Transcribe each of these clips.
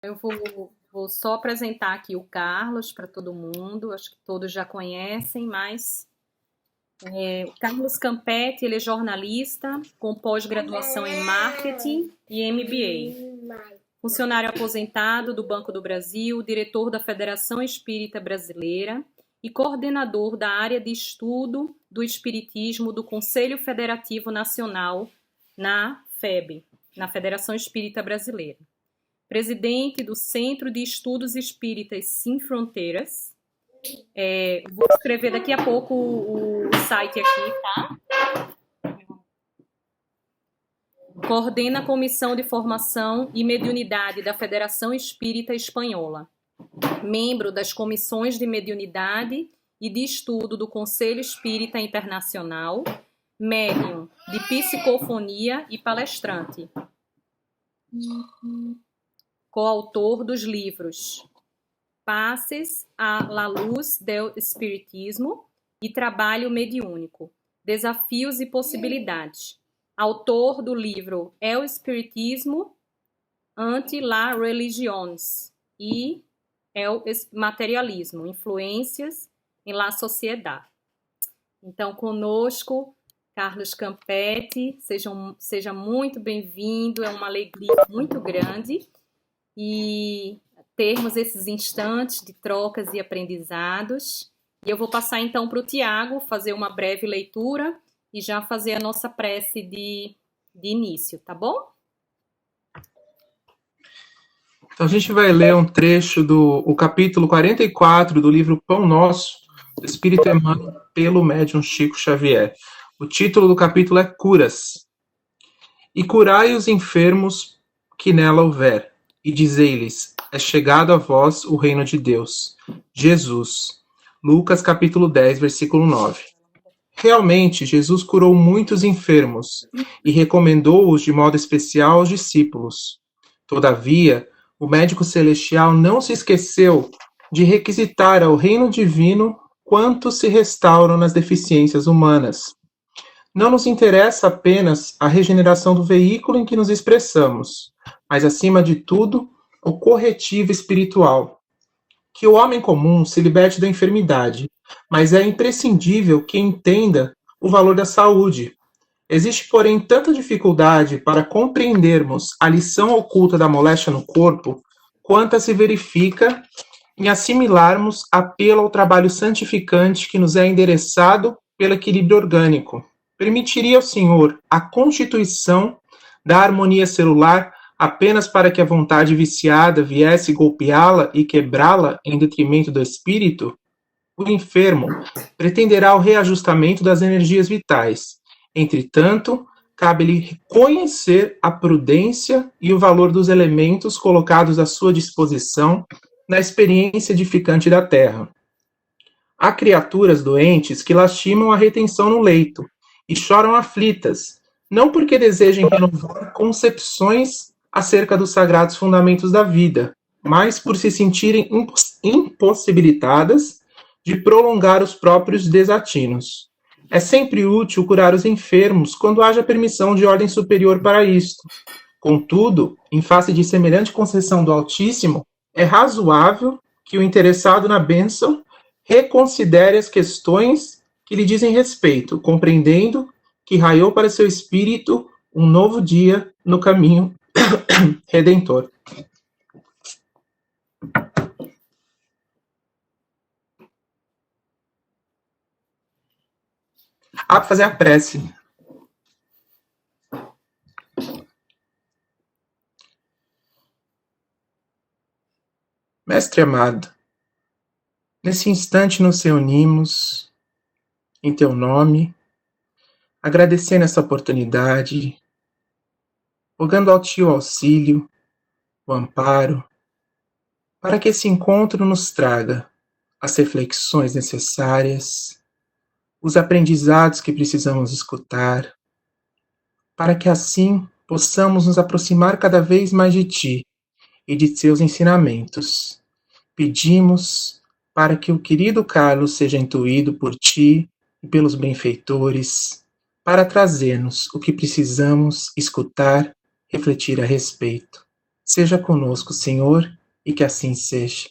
Eu vou só apresentar aqui o Carlos para todo mundo, acho que todos já conhecem, mas o Carlos Campetti, ele é jornalista com pós-graduação em marketing e MBA. Funcionário aposentado do Banco do Brasil, diretor da Federação Espírita Brasileira e coordenador da área de estudo do Espiritismo do Conselho Federativo Nacional na FEB, na Federação Espírita Brasileira. Presidente do Centro de Estudos Espíritas Sem Fronteiras. Vou escrever daqui a pouco o site aqui, tá? Coordena a Comissão de Formação e Mediunidade da Federação Espírita Espanhola. Membro das comissões de mediunidade e de estudo do Conselho Espírita Internacional. Médium de psicofonia e palestrante. Coautor dos livros Passes a la Luz del Espiritismo e Trabalho Mediúnico, Desafios e Possibilidades. Autor do livro El Espiritismo ante la Religiões e El Materialismo, Influências em la Sociedade. Então, conosco, Carlos Campetti, seja muito bem-vindo, é uma alegria muito grande e termos esses instantes de trocas e aprendizados. E eu vou passar então para o Tiago fazer uma breve leitura e já fazer a nossa prece de início, tá bom? Então a gente vai ler um trecho do capítulo 44 do livro Pão Nosso, do Espírito Emmanuel, pelo médium Chico Xavier. O título do capítulo é Curas. E curai os enfermos que nela houver, e dizei-lhes, é chegado a vós o reino de Deus. Jesus. Lucas capítulo 10, versículo 9. Realmente, Jesus curou muitos enfermos e recomendou-os de modo especial aos discípulos. Todavia, o médico celestial não se esqueceu de requisitar ao reino divino quantos se restauram nas deficiências humanas. Não nos interessa apenas a regeneração do veículo em que nos expressamos, mas, acima de tudo, o corretivo espiritual. Que o homem comum se liberte da enfermidade, mas é imprescindível que entenda o valor da saúde. Existe, porém, tanta dificuldade para compreendermos a lição oculta da moléstia no corpo, quanta se verifica em assimilarmos apelo ao trabalho santificante que nos é endereçado pelo equilíbrio orgânico. Permitiria ao Senhor a constituição da harmonia celular apenas para que a vontade viciada viesse golpeá-la e quebrá-la em detrimento do espírito? O enfermo pretenderá o reajustamento das energias vitais. Entretanto, cabe-lhe conhecer a prudência e o valor dos elementos colocados à sua disposição na experiência edificante da terra. Há criaturas doentes que lastimam a retenção no leito e choram aflitas, não porque desejem renovar concepções acerca dos sagrados fundamentos da vida, mas por se sentirem impossibilitadas de prolongar os próprios desatinos. É sempre útil curar os enfermos quando haja permissão de ordem superior para isto. Contudo, em face de semelhante concessão do Altíssimo, é razoável que o interessado na bênção reconsidere as questões que lhe dizem respeito, compreendendo que raiou para seu espírito um novo dia no caminho redentor. Para fazer a prece. Mestre amado, nesse instante nos reunimos em teu nome, agradecendo essa oportunidade, rogando ao Ti o auxílio, o amparo, para que esse encontro nos traga as reflexões necessárias, os aprendizados que precisamos escutar, para que assim possamos nos aproximar cada vez mais de Ti e de seus ensinamentos. Pedimos para que o querido Carlos seja intuído por Ti e pelos benfeitores, para trazer-nos o que precisamos escutar, refletir a respeito. Seja conosco, Senhor, e que assim seja.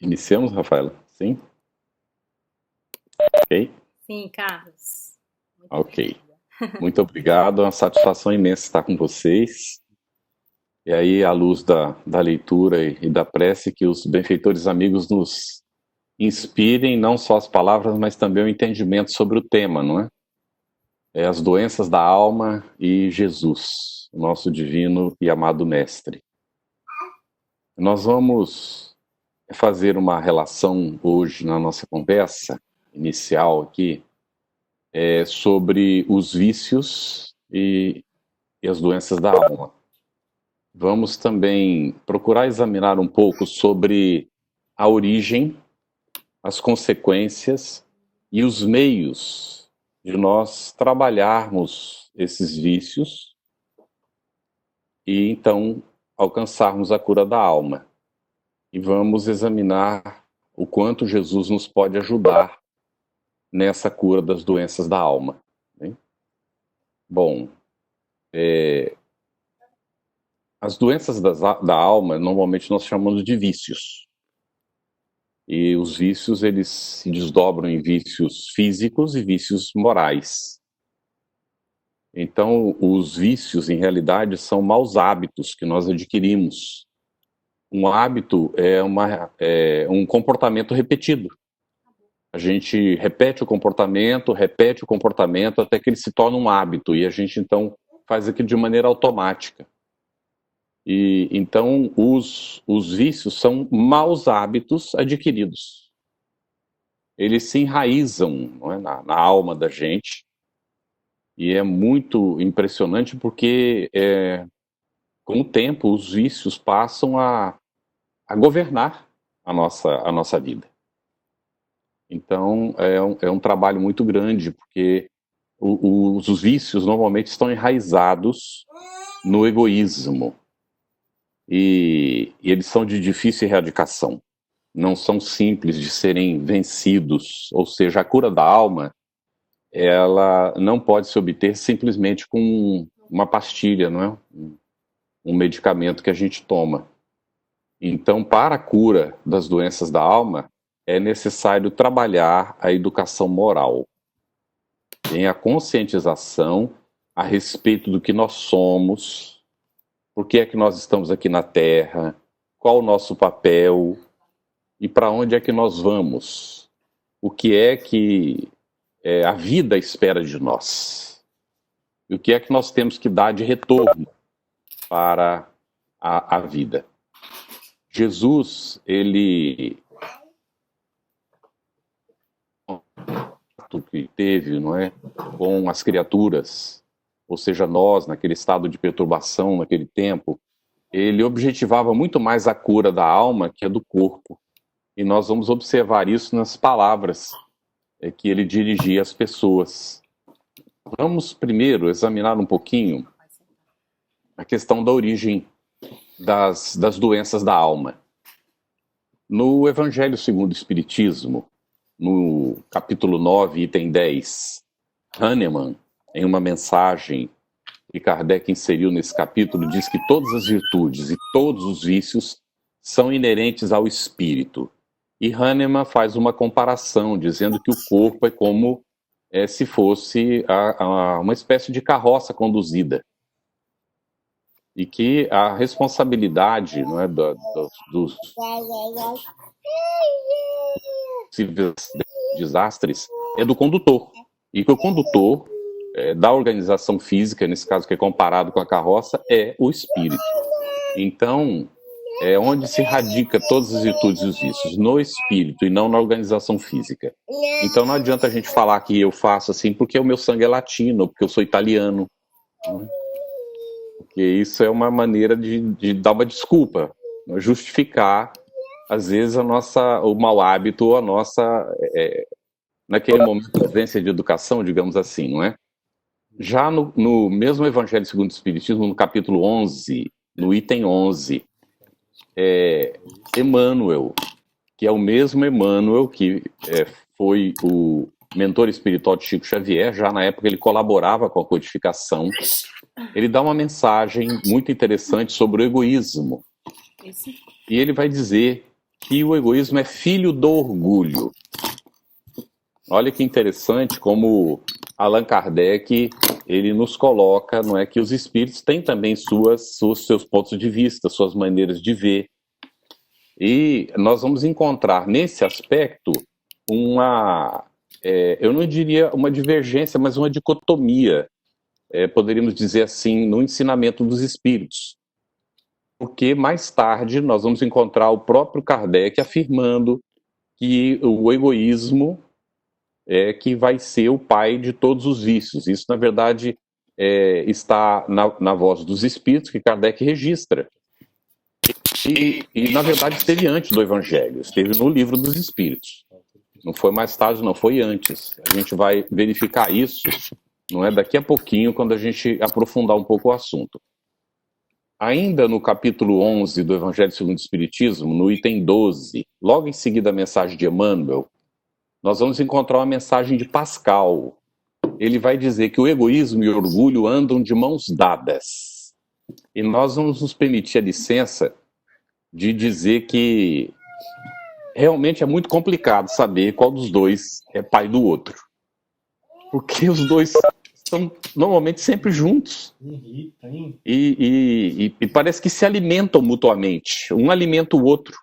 Iniciamos, Rafaela? Sim? Ok? Sim, Carlos. Muito Ok. obrigada. Muito obrigado, é uma satisfação imensa estar com vocês. E aí, à luz da leitura e da prece, que os benfeitores amigos nos inspirem não só as palavras, mas também o entendimento sobre o tema, não é? É as doenças da alma e Jesus, o nosso divino e amado Mestre. Nós vamos fazer uma relação hoje na nossa conversa inicial aqui sobre os vícios e as doenças da alma. Vamos também procurar examinar um pouco sobre a origem, as consequências e os meios de nós trabalharmos esses vícios e então alcançarmos a cura da alma. E vamos examinar o quanto Jesus nos pode ajudar nessa cura das doenças da alma. Né? Bom, as doenças da alma, normalmente nós chamamos de vícios. E os vícios, eles se desdobram em vícios físicos e vícios morais. Então, os vícios, em realidade, são maus hábitos que nós adquirimos. Um hábito é um comportamento repetido. A gente repete o comportamento, até que ele se torna um hábito. E a gente, então, faz aquilo de maneira automática. E então os vícios são maus hábitos adquiridos. Eles se enraizam, não é, na alma da gente. E é muito impressionante porque, com o tempo, os vícios passam a governar a nossa vida. Então, é um trabalho muito grande, porque os vícios normalmente estão enraizados no egoísmo. E eles são de difícil erradicação. Não são simples de serem vencidos. Ou seja, a cura da alma, ela não pode se obter simplesmente com uma pastilha, não é? Um medicamento que a gente toma. Então, para a cura das doenças da alma, é necessário trabalhar a educação moral. Tem a conscientização a respeito do que nós somos, por que é que nós estamos aqui na Terra, qual o nosso papel e para onde é que nós vamos, o que é que a vida espera de nós, e o que é que nós temos que dar de retorno para a vida. Jesus, ele que teve, não é, com as criaturas, ou seja, nós, naquele estado de perturbação, naquele tempo, ele objetivava muito mais a cura da alma que a do corpo. E nós vamos observar isso nas palavras que ele dirigia às pessoas. Vamos primeiro examinar um pouquinho a questão da origem das doenças da alma. No Evangelho segundo o Espiritismo, no capítulo 9, item 10, Hahnemann, em uma mensagem que Kardec inseriu nesse capítulo, diz que todas as virtudes e todos os vícios são inerentes ao espírito. E Hahnemann faz uma comparação, dizendo que o corpo é como se fosse uma espécie de carroça conduzida. E que a responsabilidade, não é, dos desastres é do condutor. E que o condutor da organização física, nesse caso que é comparado com a carroça, é o espírito. Então, é onde se radica todas as virtudes e os vícios, no espírito e não na organização física. Então não adianta a gente falar que eu faço assim porque o meu sangue é latino, porque eu sou italiano. Né? Porque isso é uma maneira de dar uma desculpa, justificar, às vezes, o mau hábito ou a nossa, naquele momento, ausência de educação, digamos assim, não é? Já no mesmo Evangelho segundo o Espiritismo, no capítulo 11, no item 11, Emmanuel, que é o mesmo Emmanuel que foi o mentor espiritual de Chico Xavier. Já na época ele colaborava com a codificação. Ele dá uma mensagem muito interessante sobre o egoísmo. E ele vai dizer que o egoísmo é filho do orgulho. Olha que interessante como Allan Kardec ele nos coloca, não é, que os espíritos têm também seus pontos de vista, suas maneiras de ver. E nós vamos encontrar nesse aspecto eu não diria uma divergência, mas uma dicotomia, poderíamos dizer assim, no ensinamento dos espíritos. Porque mais tarde nós vamos encontrar o próprio Kardec afirmando que o egoísmo é que vai ser o pai de todos os vícios. Isso, na verdade, está na voz dos espíritos que Kardec registra. E, na verdade, esteve antes do Evangelho, esteve no Livro dos Espíritos. Não foi mais tarde, não, foi antes. A gente vai verificar isso, não é, daqui a pouquinho, quando a gente aprofundar um pouco o assunto. Ainda no capítulo 11 do Evangelho segundo o Espiritismo, no item 12, logo em seguida a mensagem de Emmanuel, nós vamos encontrar uma mensagem de Pascal. Ele vai dizer que o egoísmo e o orgulho andam de mãos dadas. E nós vamos nos permitir a licença de dizer que realmente é muito complicado saber qual dos dois é pai do outro. Porque os dois estão normalmente sempre juntos. E parece que se alimentam mutuamente. Um alimenta o outro.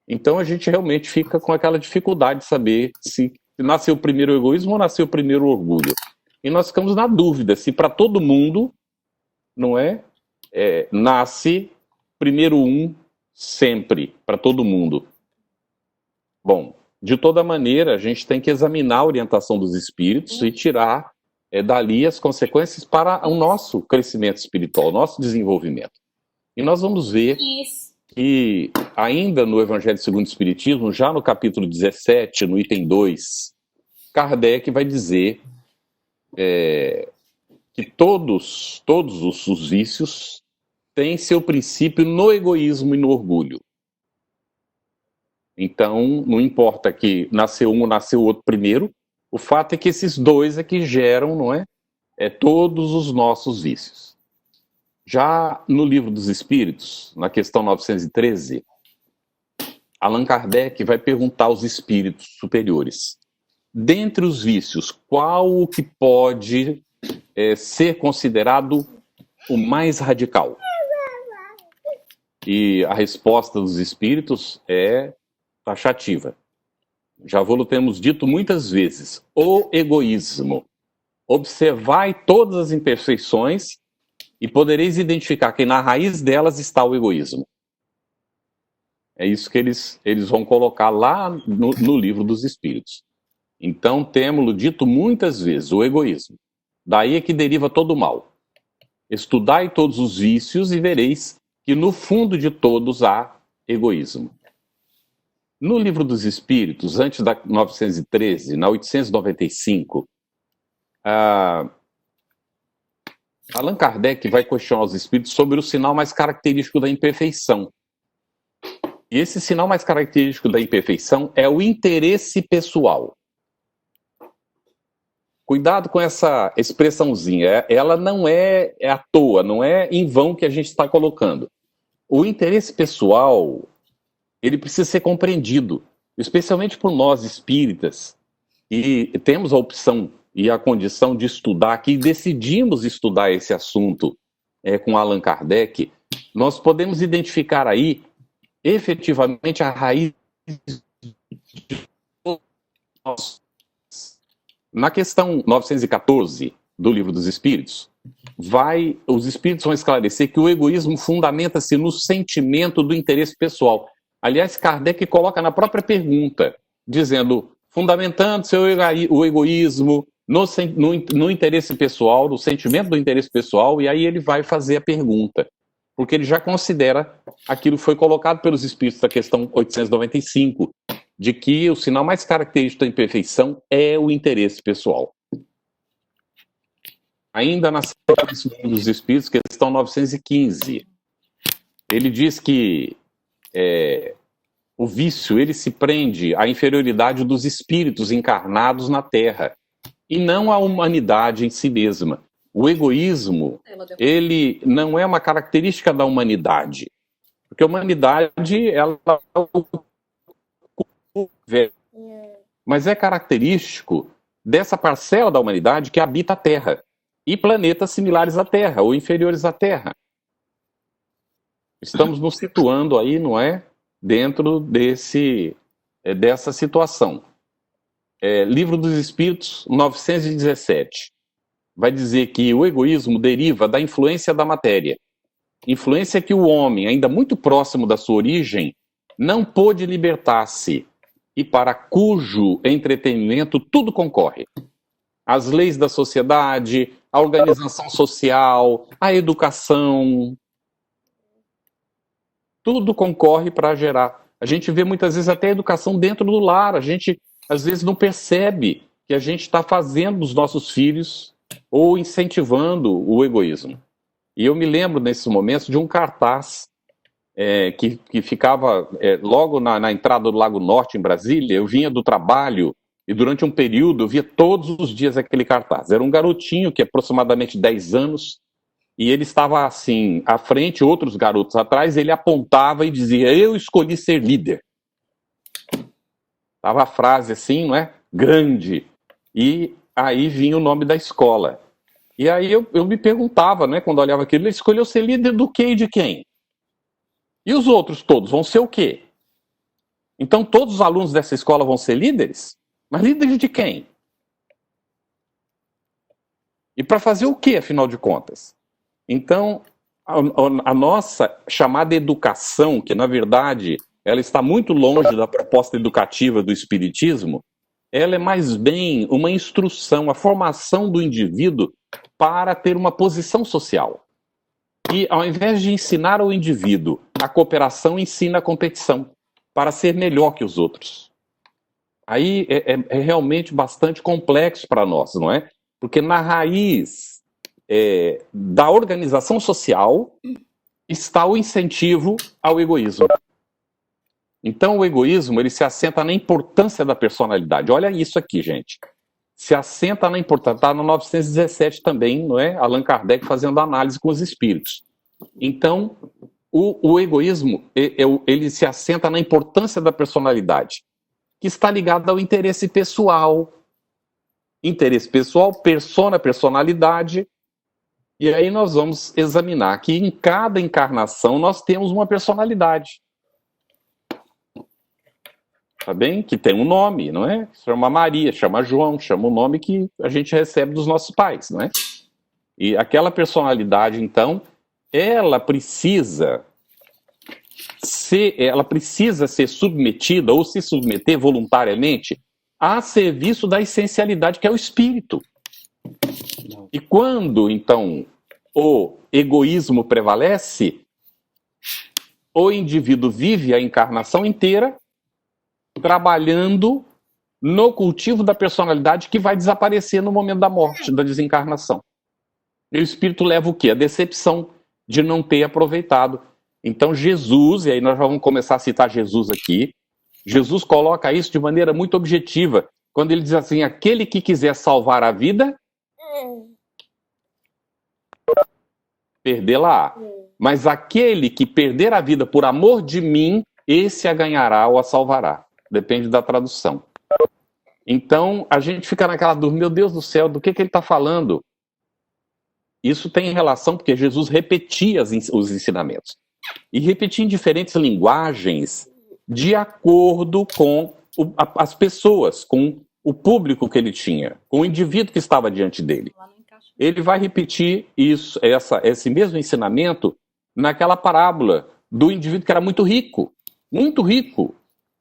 Então a gente realmente fica com aquela dificuldade de saber se nasceu primeiro o egoísmo ou nasceu primeiro o orgulho. E nós ficamos na dúvida se para todo mundo, não nasce primeiro um sempre, para todo mundo. Bom, de toda maneira, a gente tem que examinar a orientação dos espíritos e tirar dali as consequências para o nosso crescimento espiritual, o nosso desenvolvimento. E nós vamos ver que, ainda no Evangelho segundo o Espiritismo, já no capítulo 17, no item 2, Kardec vai dizer que todos os vícios têm seu princípio no egoísmo e no orgulho. Então, não importa que nasceu um ou nasceu o outro primeiro, o fato é que esses dois é que geram, todos os nossos vícios. Já no Livro dos Espíritos, na questão 913, Allan Kardec vai perguntar aos espíritos superiores: dentre os vícios, qual o que pode ser considerado o mais radical? E a resposta dos espíritos é taxativa. Já temos dito muitas vezes: o egoísmo. Observai todas as imperfeições e podereis identificar que na raiz delas está o egoísmo. É isso que eles vão colocar lá no Livro dos Espíritos. Então, temos-lo dito muitas vezes, o egoísmo. Daí é que deriva todo o mal. Estudai todos os vícios e vereis que no fundo de todos há egoísmo. No Livro dos Espíritos, antes da 913, na 895, Allan Kardec vai questionar os espíritos sobre o sinal mais característico da imperfeição. E esse sinal mais característico da imperfeição é o interesse pessoal. Cuidado com essa expressãozinha, ela não é à toa, não é em vão que a gente está colocando. O interesse pessoal, ele precisa ser compreendido, especialmente por nós espíritas, e temos a opção e a condição de estudar aqui, e decidimos estudar esse assunto com Allan Kardec. Nós podemos identificar aí, efetivamente, a raiz de nós. Na questão 914 do Livro dos Espíritos, os espíritos vão esclarecer que o egoísmo fundamenta-se no sentimento do interesse pessoal. Aliás, Kardec coloca na própria pergunta, dizendo, fundamentando-se o egoísmo no interesse pessoal, no sentimento do interesse pessoal, e aí ele vai fazer a pergunta, porque ele já considera aquilo que foi colocado pelos espíritos da questão 895, de que o sinal mais característico da imperfeição é o interesse pessoal. Ainda na sequência dos Espíritos, questão 915, ele diz que O vício, ele se prende à inferioridade dos espíritos encarnados na Terra e não à humanidade em si mesma. O egoísmo, ele não é uma característica da humanidade, porque a humanidade, ela mas é característico dessa parcela da humanidade que habita a Terra e planetas similares à Terra ou inferiores à Terra. Estamos nos situando aí, não é? Dentro dessa situação. Livro dos Espíritos, 917. Vai dizer que o egoísmo deriva da influência da matéria. Influência que o homem, ainda muito próximo da sua origem, não pôde libertar-se e para cujo entretenimento tudo concorre. As leis da sociedade, a organização social, a educação, tudo concorre para gerar. A gente vê muitas vezes até a educação dentro do lar. A gente, às vezes, não percebe que a gente está fazendo dos nossos filhos ou incentivando o egoísmo. E eu me lembro, nesses momentos, de um cartaz que ficava logo na entrada do Lago Norte, em Brasília. Eu vinha do trabalho e, durante um período, eu via todos os dias aquele cartaz. Era um garotinho que, aproximadamente 10 anos, e ele estava assim, à frente, outros garotos atrás, ele apontava e dizia: eu escolhi ser líder. Estava a frase assim, não é? Grande. E aí vinha o nome da escola. E aí eu me perguntava, né, quando olhava aquilo, ele escolheu ser líder do quê e de quem? E os outros todos vão ser o quê? Então todos os alunos dessa escola vão ser líderes? Mas líderes de quem? E para fazer o quê, afinal de contas? Então, a nossa chamada educação, que na verdade ela está muito longe da proposta educativa do Espiritismo, ela é mais bem uma instrução, a formação do indivíduo para ter uma posição social. E ao invés de ensinar ao indivíduo a cooperação, ensina a competição, para ser melhor que os outros. Aí é realmente bastante complexo para nós, não é? Porque na raiz da organização social está o incentivo ao egoísmo. Então o egoísmo, ele se assenta na importância da personalidade. Olha isso aqui, gente. Se assenta na importância, está no 917 também, não é? Allan Kardec fazendo análise com os espíritos. Então, o egoísmo, ele se assenta na importância da personalidade, que está ligado ao interesse pessoal. Interesse pessoal, personalidade. E aí nós vamos examinar que em cada encarnação nós temos uma personalidade. Tá bem? Que tem um nome, não é? Chama Maria, chama João, chama o nome que a gente recebe dos nossos pais, não é? E aquela personalidade, então, ela precisa ser submetida ou se submeter voluntariamente a serviço da essencialidade que é o espírito. E quando, então, o egoísmo prevalece, o indivíduo vive a encarnação inteira trabalhando no cultivo da personalidade que vai desaparecer no momento da morte, da desencarnação. E o espírito leva o quê? A decepção de não ter aproveitado. Então Jesus, e aí nós vamos começar a citar Jesus aqui, Jesus coloca isso de maneira muito objetiva, quando ele diz assim: aquele que quiser salvar a vida, perdê-la-á. Mas aquele que perder a vida por amor de mim, esse a ganhará ou a salvará. Depende da tradução. Então, a gente fica naquela dúvida: meu Deus do céu, do que ele está falando? Isso tem relação porque Jesus repetia os ensinamentos. E repetia em diferentes linguagens, de acordo com as pessoas, com o público que ele tinha, com o indivíduo que estava diante dele. Ele vai repetir esse mesmo ensinamento naquela parábola do indivíduo que era muito rico,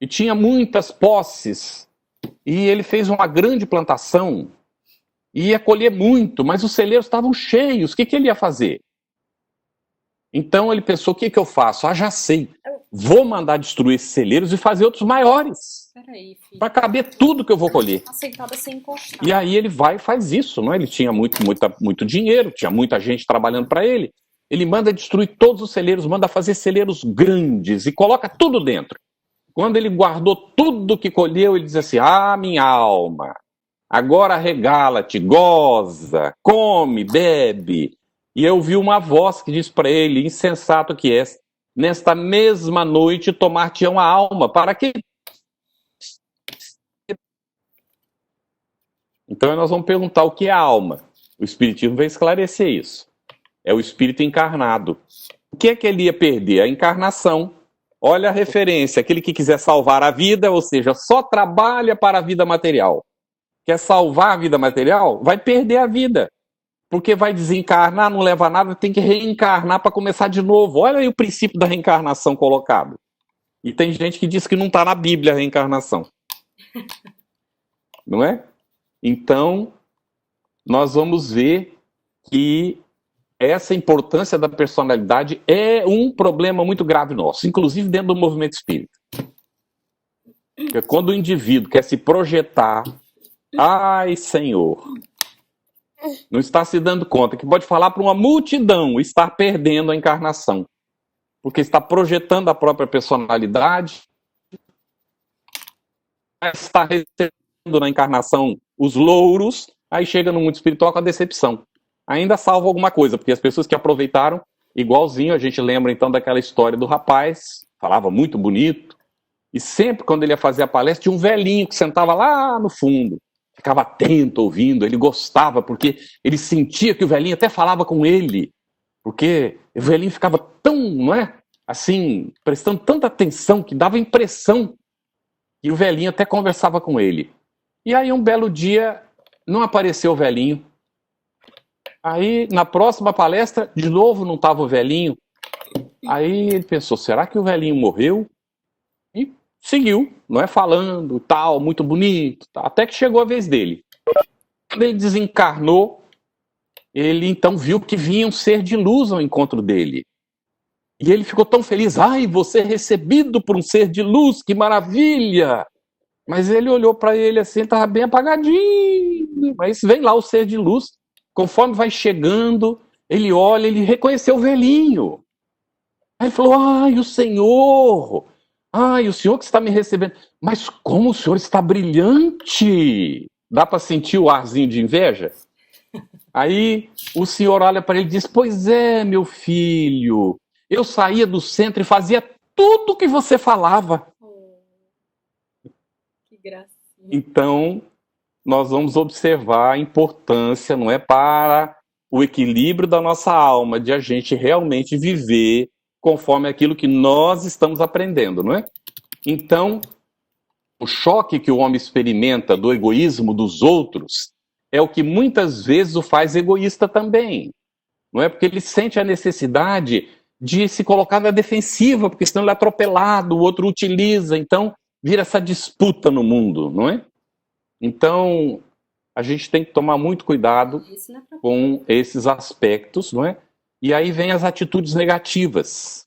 e tinha muitas posses, e ele fez uma grande plantação, e ia colher muito, mas os celeiros estavam cheios. O que ele ia fazer? Então ele pensou: o que eu faço? Já sei. Vou mandar destruir esses celeiros e fazer outros maiores. Para caber tudo que eu vou colher. Aceitada sem encostar. E aí ele vai e faz isso, não é? Ele tinha muito dinheiro, tinha muita gente trabalhando para ele. Ele manda destruir todos os celeiros, manda fazer celeiros grandes e coloca tudo dentro. Quando ele guardou tudo que colheu, ele diz assim: ah, minha alma, agora regala-te, goza, come, bebe. E eu vi uma voz que diz para ele: insensato que és, nesta mesma noite tomar-te-ão a alma, para que... Então nós vamos perguntar o que é a alma. O Espiritismo vai esclarecer isso. É o espírito encarnado. O que é que ele ia perder? A encarnação. Olha a referência, aquele que quiser salvar a vida, ou seja, só trabalha para a vida material. Quer salvar a vida material? Vai perder a vida. Porque vai desencarnar, não leva a nada, tem que reencarnar para começar de novo. Olha aí o princípio da reencarnação colocado. E tem gente que diz que não está na Bíblia a reencarnação. Não é? Então, nós vamos ver que essa importância da personalidade é um problema muito grave nosso, inclusive dentro do movimento espírita. Porque quando o indivíduo quer se projetar, ai, Senhor, não está se dando conta que pode falar para uma multidão estar perdendo a encarnação, porque está projetando a própria personalidade, está recebendo na encarnação os louros, aí chega no mundo espiritual com a decepção. Ainda salva alguma coisa, porque as pessoas que aproveitaram, igualzinho, a gente lembra então daquela história do rapaz, falava muito bonito, e sempre quando ele ia fazer a palestra, tinha um velhinho que sentava lá no fundo, ficava atento, ouvindo, ele gostava, porque ele sentia que o velhinho até falava com ele, porque o velhinho ficava tão, não é, assim, prestando tanta atenção, que dava a impressão que o velhinho até conversava com ele. E aí um belo dia, não apareceu o velhinho. Aí, na próxima palestra, de novo não estava o velhinho. Aí ele pensou, será que o velhinho morreu? E seguiu, não é, falando, tal, muito bonito, tal, até que chegou a vez dele. Quando ele desencarnou, ele então viu que vinha um ser de luz ao encontro dele. E ele ficou tão feliz, ai, você é recebido por um ser de luz, que maravilha! Mas ele olhou para ele assim, estava bem apagadinho, mas vem lá o ser de luz. Conforme vai chegando, ele olha, ele reconheceu o velhinho. Aí ele falou, ai, o senhor que está me recebendo. Mas como o senhor está brilhante! Dá para sentir o arzinho de inveja? Aí o senhor olha para ele e diz, pois é, meu filho, eu saía do centro e fazia tudo o que você falava. Que gracinha. Então, nós vamos observar a importância, não é, para o equilíbrio da nossa alma, de a gente realmente viver conforme aquilo que nós estamos aprendendo, não é? Então, o choque que o homem experimenta do egoísmo dos outros é o que muitas vezes o faz egoísta também, não é? Porque ele sente a necessidade de se colocar na defensiva, porque senão ele é atropelado, o outro utiliza, então vira essa disputa no mundo, não é? Então, a gente tem que tomar muito cuidado com esses aspectos, não é? E aí vem as atitudes negativas,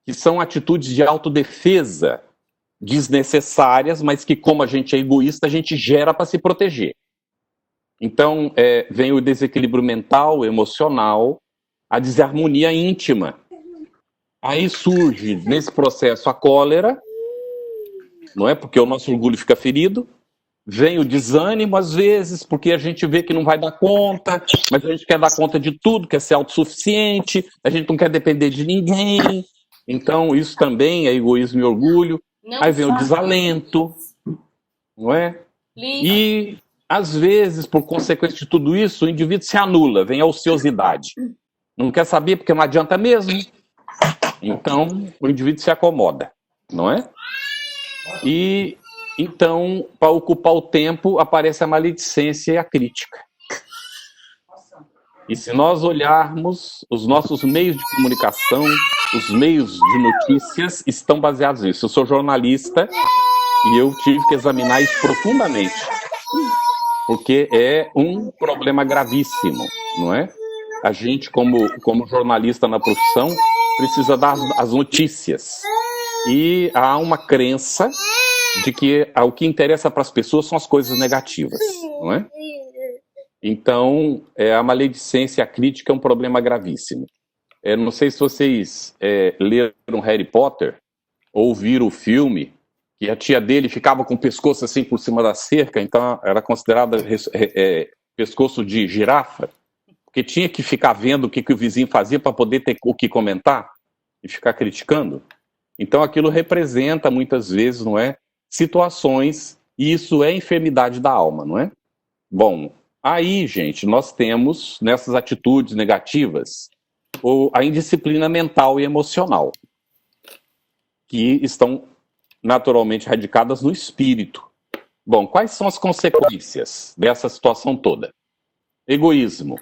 que são atitudes de autodefesa, desnecessárias, mas que, como a gente é egoísta, a gente gera para se proteger. Então, vem o desequilíbrio mental, emocional, a desarmonia íntima. Aí surge, nesse processo, a cólera, não é? Porque o nosso orgulho fica ferido. Vem o desânimo, às vezes, porque a gente vê que não vai dar conta, mas a gente quer dar conta de tudo, quer ser autossuficiente, a gente não quer depender de ninguém. Então, isso também é egoísmo e orgulho. Não. Aí vem o desalento, não é? E, às vezes, por consequência de tudo isso, o indivíduo se anula, vem a ociosidade. Não quer saber porque não adianta mesmo. Então, o indivíduo se acomoda, não é? E então, para ocupar o tempo, aparece a maledicência e a crítica. E se nós olharmos, os nossos meios de comunicação, os meios de notícias estão baseados nisso. Eu sou jornalista e eu tive que examinar isso profundamente, porque é um problema gravíssimo, não é? A gente, como jornalista na profissão, precisa dar as notícias. E há uma crença de que o que interessa para as pessoas são as coisas negativas, não é? Então, a maledicência, a crítica é um problema gravíssimo. Não sei se vocês leram Harry Potter ou viram o filme, que a tia dele ficava com o pescoço assim por cima da cerca, então era considerada pescoço de girafa, porque tinha que ficar vendo o que o vizinho fazia para poder ter o que comentar e ficar criticando. Então aquilo representa muitas vezes, não é, situações, e isso é enfermidade da alma, não é? Bom, aí, gente, nós temos nessas atitudes negativas a indisciplina mental e emocional, que estão naturalmente radicadas no espírito. Bom, quais são as consequências dessa situação toda? Egoísmo.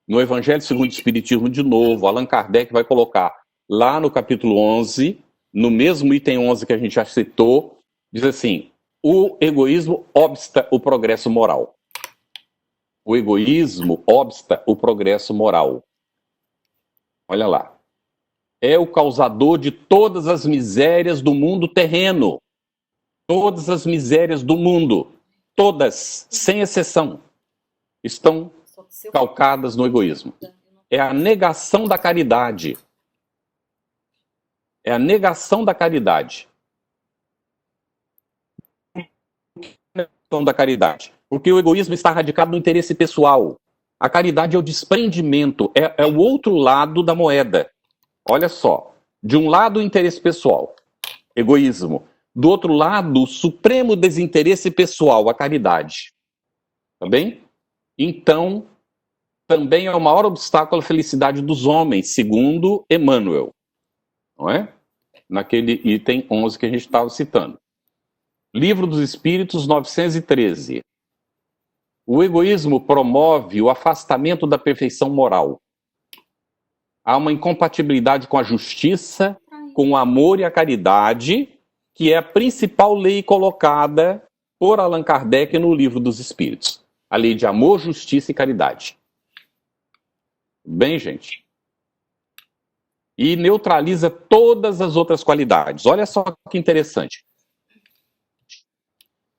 No Evangelho segundo o Espiritismo, de novo, Allan Kardec vai colocar lá no capítulo 11, no mesmo item 11 que a gente já citou, diz assim: o egoísmo obsta o progresso moral. O egoísmo obsta o progresso moral. Olha lá. É o causador de todas as misérias do mundo terreno. Todas as misérias do mundo, todas, sem exceção, estão calcadas no egoísmo. É a negação da caridade. É a negação da caridade. Da caridade. Porque o egoísmo está radicado no interesse pessoal. A caridade é o desprendimento, é o outro lado da moeda. Olha só, de um lado o interesse pessoal, egoísmo. Do outro lado, o supremo desinteresse pessoal, a caridade. Tá bem? Então, também é o maior obstáculo à felicidade dos homens, segundo Emmanuel. Não é? Naquele item 11 que a gente estava citando. Livro dos Espíritos, 913. O egoísmo promove o afastamento da perfeição moral. Há uma incompatibilidade com a justiça, com o amor e a caridade, que é a principal lei colocada por Allan Kardec no Livro dos Espíritos. A lei de amor, justiça e caridade. Bem, gente? E neutraliza todas as outras qualidades. Olha só que interessante.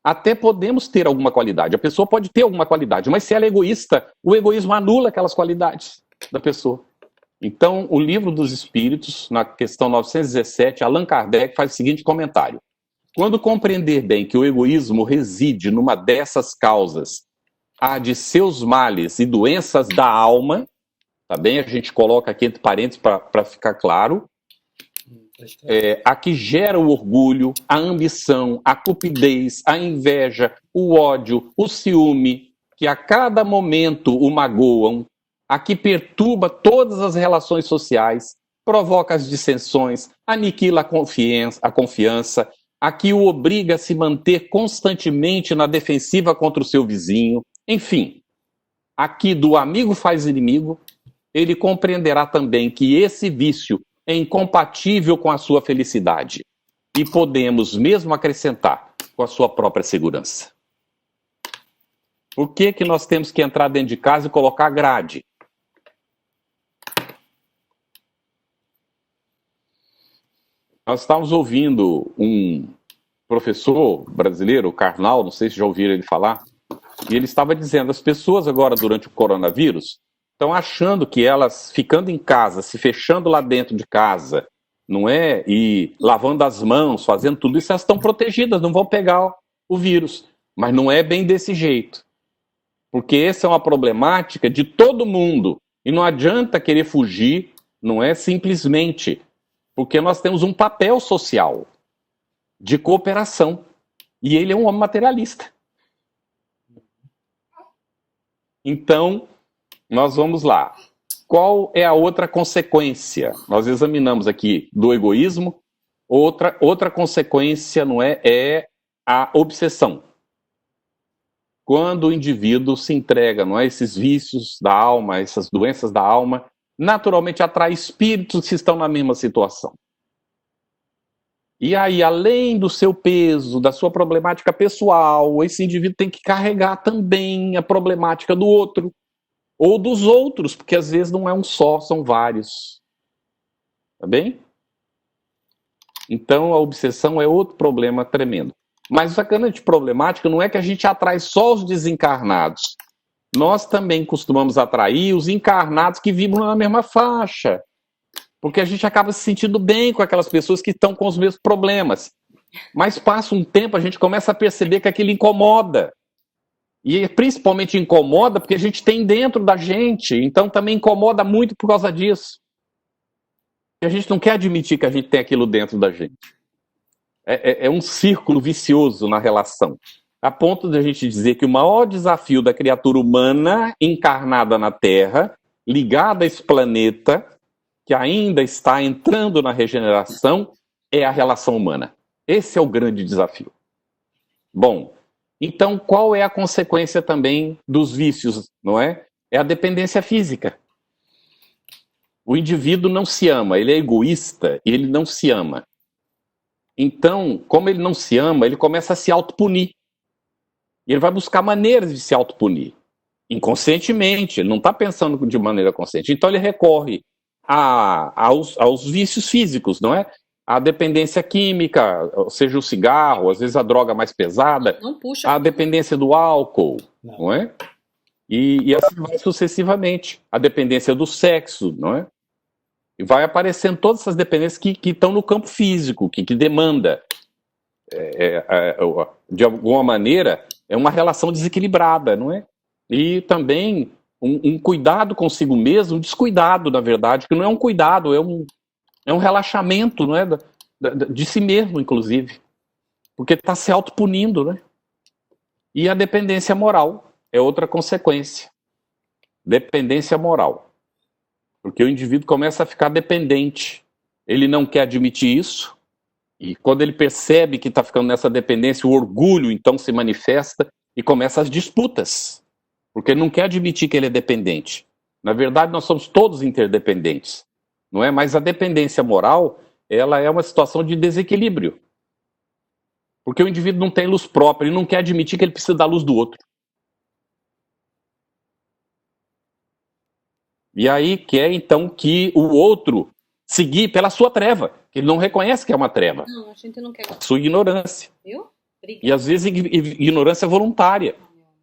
Até podemos ter alguma qualidade. A pessoa pode ter alguma qualidade, mas se ela é egoísta, o egoísmo anula aquelas qualidades da pessoa. Então, o Livro dos Espíritos, na questão 917, Allan Kardec faz o seguinte comentário. Quando compreender bem que o egoísmo reside numa dessas causas, a de seus males e doenças da alma, tá bem? A gente coloca aqui entre parênteses para ficar claro. A que gera o orgulho, a ambição, a cupidez, a inveja, o ódio, o ciúme, que a cada momento o magoam, a que perturba todas as relações sociais, provoca as dissensões, aniquila a confiança, a que o obriga a se manter constantemente na defensiva contra o seu vizinho, enfim, aqui do amigo faz inimigo, ele compreenderá também que esse vício é incompatível com a sua felicidade e podemos mesmo acrescentar com a sua própria segurança. Por que nós temos que entrar dentro de casa e colocar grade? Nós estávamos ouvindo um professor brasileiro, Karnal, não sei se já ouviram ele falar, e ele estava dizendo, as pessoas agora durante o coronavírus estão achando que elas, ficando em casa, se fechando lá dentro de casa, não é? E lavando as mãos, fazendo tudo isso, elas estão protegidas, não vão pegar o vírus. Mas não é bem desse jeito. Porque essa é uma problemática de todo mundo. E não adianta querer fugir, não é simplesmente. Porque nós temos um papel social de cooperação. E ele é um homem materialista. Então, nós vamos lá. Qual é a outra consequência? Nós examinamos aqui do egoísmo. Outra consequência, não é? É a obsessão. Quando o indivíduo se entrega, não é? Esses vícios da alma, essas doenças da alma, naturalmente atrai espíritos que estão na mesma situação. E aí, além do seu peso, da sua problemática pessoal, esse indivíduo tem que carregar também a problemática do outro. Ou dos outros, porque às vezes não é um só, são vários. Tá bem? Então a obsessão é outro problema tremendo. Mas a grande problemática não é que a gente atrai só os desencarnados. Nós também costumamos atrair os encarnados que vibram na mesma faixa. Porque a gente acaba se sentindo bem com aquelas pessoas que estão com os mesmos problemas. Mas passa um tempo, a gente começa a perceber que aquilo incomoda. E principalmente incomoda porque a gente tem dentro da gente, então também incomoda muito por causa disso. E a gente não quer admitir que a gente tem aquilo dentro da gente. É um círculo vicioso na relação. A ponto de a gente dizer que o maior desafio da criatura humana encarnada na Terra, ligada a esse planeta, que ainda está entrando na regeneração, é a relação humana. Esse é o grande desafio. Bom, então qual é a consequência também dos vícios, não é? É a dependência física. O indivíduo não se ama, ele é egoísta e ele não se ama. Então, como ele não se ama, ele começa a se autopunir. E ele vai buscar maneiras de se autopunir. Inconscientemente, ele não está pensando de maneira consciente. Então ele recorre aos vícios físicos, não é? A dependência química, seja o cigarro, às vezes a droga mais pesada, Não puxa. a dependência do álcool, não é? E assim vai sucessivamente. A dependência do sexo, não é? E vai aparecendo todas essas dependências que estão no campo físico, que demanda. De alguma maneira, é uma relação desequilibrada, não é? E também um cuidado consigo mesmo, um descuidado, na verdade, que não é um cuidado, é um relaxamento, não é? De si mesmo, inclusive. Porque está se autopunindo, né? E a dependência moral é outra consequência. Dependência moral. Porque o indivíduo começa a ficar dependente. Ele não quer admitir isso. E quando ele percebe que está ficando nessa dependência, o orgulho então se manifesta e começa as disputas. Porque ele não quer admitir que ele é dependente. Na verdade, nós somos todos interdependentes. Não é? Mas a dependência moral, ela é uma situação de desequilíbrio. Porque o indivíduo não tem luz própria, ele não quer admitir que ele precisa da luz do outro. E aí quer, então, que o outro seguir pela sua treva, que ele não reconhece que é uma treva. Não, a gente não quer. Sua ignorância. Viu? E às vezes ignorância voluntária,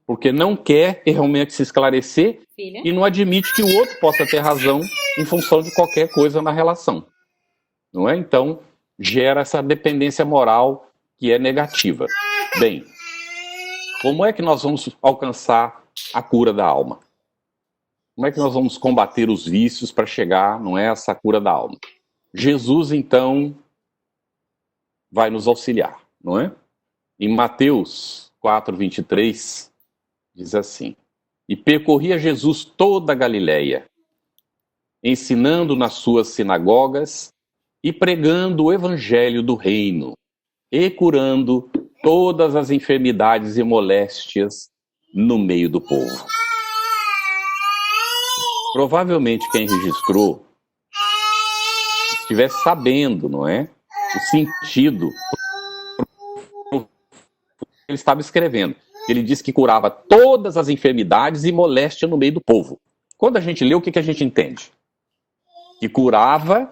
porque não quer realmente se esclarecer Filha. e não admite que o outro possa ter razão em função de qualquer coisa na relação. Não é? Então, gera essa dependência moral que é negativa. Bem, como é que nós vamos alcançar a cura da alma? Como é que nós vamos combater os vícios para chegar, não é, essa cura da alma? Jesus, então, vai nos auxiliar, não é? Em Mateus 4:23, diz assim: E percorria Jesus toda a Galileia, ensinando nas suas sinagogas e pregando o evangelho do reino, e curando todas as enfermidades e moléstias no meio do povo. Provavelmente quem registrou estivesse sabendo, não é? O sentido que ele estava escrevendo. Ele disse que curava todas as enfermidades e moléstia no meio do povo. Quando a gente lê, o que a gente entende? Que curava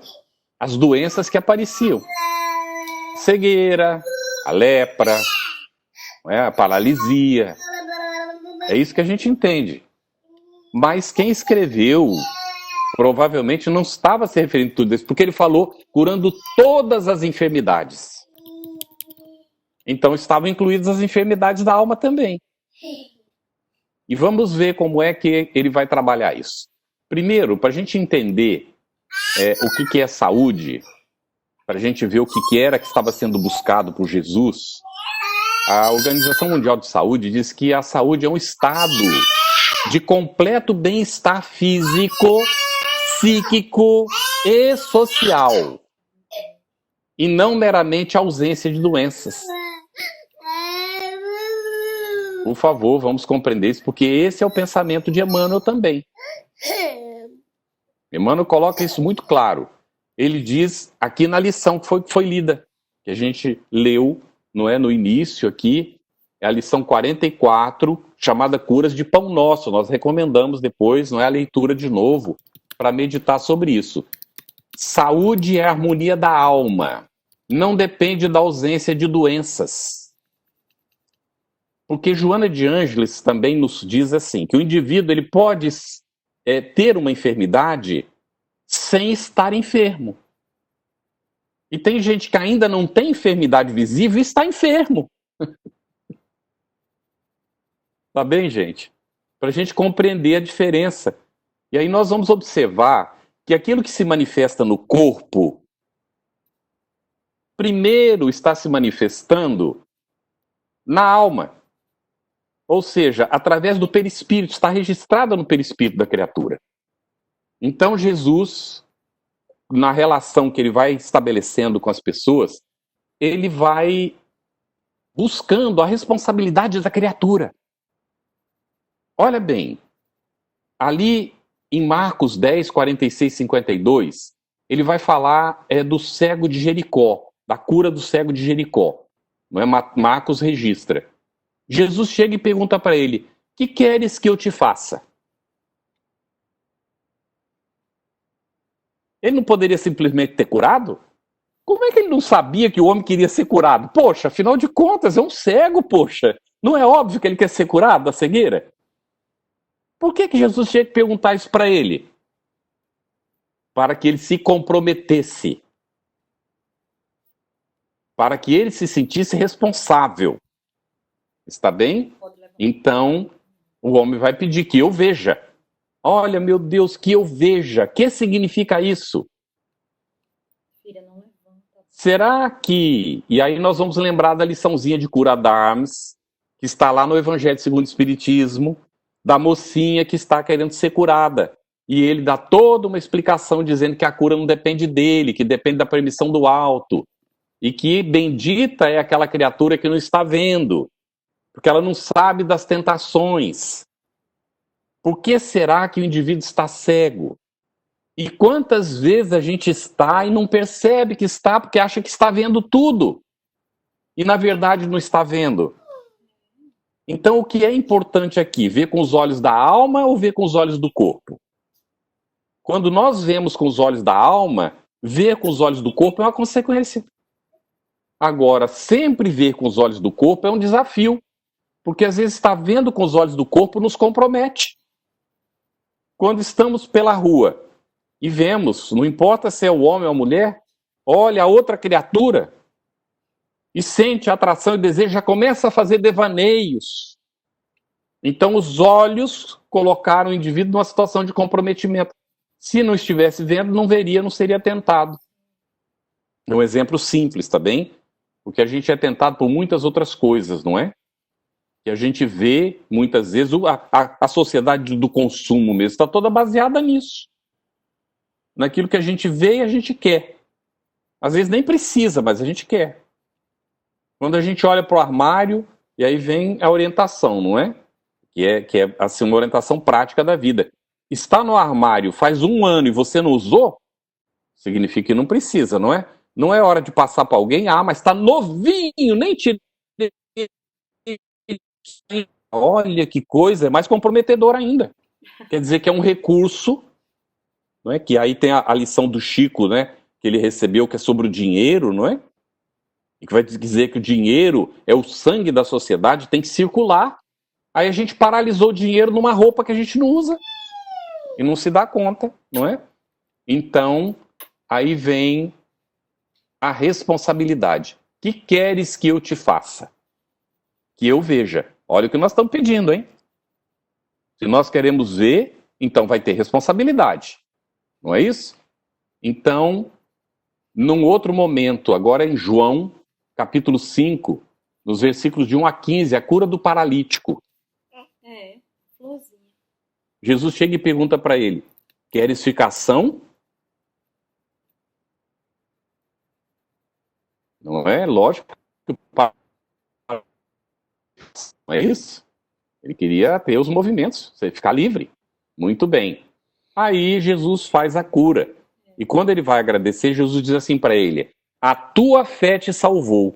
as doenças que apareciam. Cegueira, a lepra, não é? A paralisia. É isso que a gente entende. Mas quem escreveu provavelmente não estava se referindo a tudo isso, porque ele falou curando todas as enfermidades. Então estavam incluídas as enfermidades da alma também. E vamos ver como é que ele vai trabalhar isso. Primeiro, para a gente entender o que é saúde, para a gente ver o que era que estava sendo buscado por Jesus, a Organização Mundial de Saúde diz que a saúde é um estado de completo bem-estar físico, psíquico e social, e não meramente ausência de doenças. Por favor, vamos compreender isso, porque esse é o pensamento de Emmanuel também. Emmanuel coloca isso muito claro. Ele diz aqui na lição que foi lida, que a gente leu, não é, no início aqui, é a lição 44, chamada Curas de Pão Nosso. Nós recomendamos depois, não é, a leitura de novo, para meditar sobre isso. Saúde é a harmonia da alma. Não depende da ausência de doenças. Porque Joana de Ângeles também nos diz assim, que o indivíduo ele pode ter uma enfermidade sem estar enfermo. E tem gente que ainda não tem enfermidade visível e está enfermo. Tá bem, gente? Para a gente compreender a diferença. E aí nós vamos observar que aquilo que se manifesta no corpo, primeiro está se manifestando na alma. Ou seja, através do perispírito, está registrada no perispírito da criatura. Então Jesus, na relação que ele vai estabelecendo com as pessoas, ele vai buscando a responsabilidade da criatura. Olha bem, ali em Marcos 10, 46, 52, ele vai falar do cego de Jericó, da cura do cego de Jericó. Não é? Marcos registra. Jesus chega e pergunta para ele: que queres que eu te faça? Ele não poderia simplesmente ter curado? Como é que ele não sabia que o homem queria ser curado? Poxa, afinal de contas, é um cego, poxa. Não é óbvio que ele quer ser curado da cegueira? Por que Jesus tinha que perguntar isso para ele? Para que ele se comprometesse. Para que ele se sentisse responsável. Está bem? Então, o homem vai pedir que eu veja. Olha, meu Deus, que eu veja. O que significa isso? Será que... E aí nós vamos lembrar da liçãozinha de cura d'Armes, que está lá no Evangelho segundo o Espiritismo, da mocinha que está querendo ser curada. E ele dá toda uma explicação dizendo que a cura não depende dele, que depende da permissão do alto. E que bendita é aquela criatura que não está vendo, porque ela não sabe das tentações. Por que será que o indivíduo está cego? E quantas vezes a gente está e não percebe que está, porque acha que está vendo tudo. E na verdade não está vendo. Então o que é importante aqui? Ver com os olhos da alma ou ver com os olhos do corpo? Quando nós vemos com os olhos da alma, ver com os olhos do corpo é uma consequência. Agora, sempre ver com os olhos do corpo é um desafio. Porque às vezes estar vendo com os olhos do corpo nos compromete. Quando estamos pela rua e vemos, não importa se é o homem ou a mulher, olha a outra criatura e sente atração e desejo, já começa a fazer devaneios. Então os olhos colocaram o indivíduo numa situação de comprometimento. Se não estivesse vendo, não veria, não seria tentado. É um exemplo simples, tá bem? Porque a gente é tentado por muitas outras coisas, não é? Que a gente vê, muitas vezes, a sociedade do consumo mesmo está toda baseada nisso. Naquilo que a gente vê e a gente quer. Às vezes nem precisa, mas a gente quer. Quando a gente olha para o armário, e aí vem a orientação, não é? Que é assim, uma orientação prática da vida. Está no armário faz 1 ano e você não usou, significa que não precisa, não é? Não é hora de passar para alguém, mas está novinho, nem tirei. Olha que coisa, é mais comprometedor ainda. Quer dizer que é um recurso, não é? Que aí tem a lição do Chico, né? Que ele recebeu, que é sobre o dinheiro, não é? E que vai dizer que o dinheiro é o sangue da sociedade, tem que circular. Aí a gente paralisou o dinheiro numa roupa que a gente não usa e não se dá conta, não é? Então, aí vem a responsabilidade. Que queres que eu te faça? Que eu veja. Olha o que nós estamos pedindo, hein? Se nós queremos ver, então vai ter responsabilidade. Não é isso? Então, num outro momento, agora em João, capítulo 5, nos versículos de 1 a 15, a cura do paralítico. Jesus chega e pergunta para ele: queres ficar são? Não é? Lógico que o não é isso? Ele queria ter os movimentos, você ficar livre. Muito bem. Aí Jesus faz a cura. E quando ele vai agradecer, Jesus diz assim para ele: a tua fé te salvou.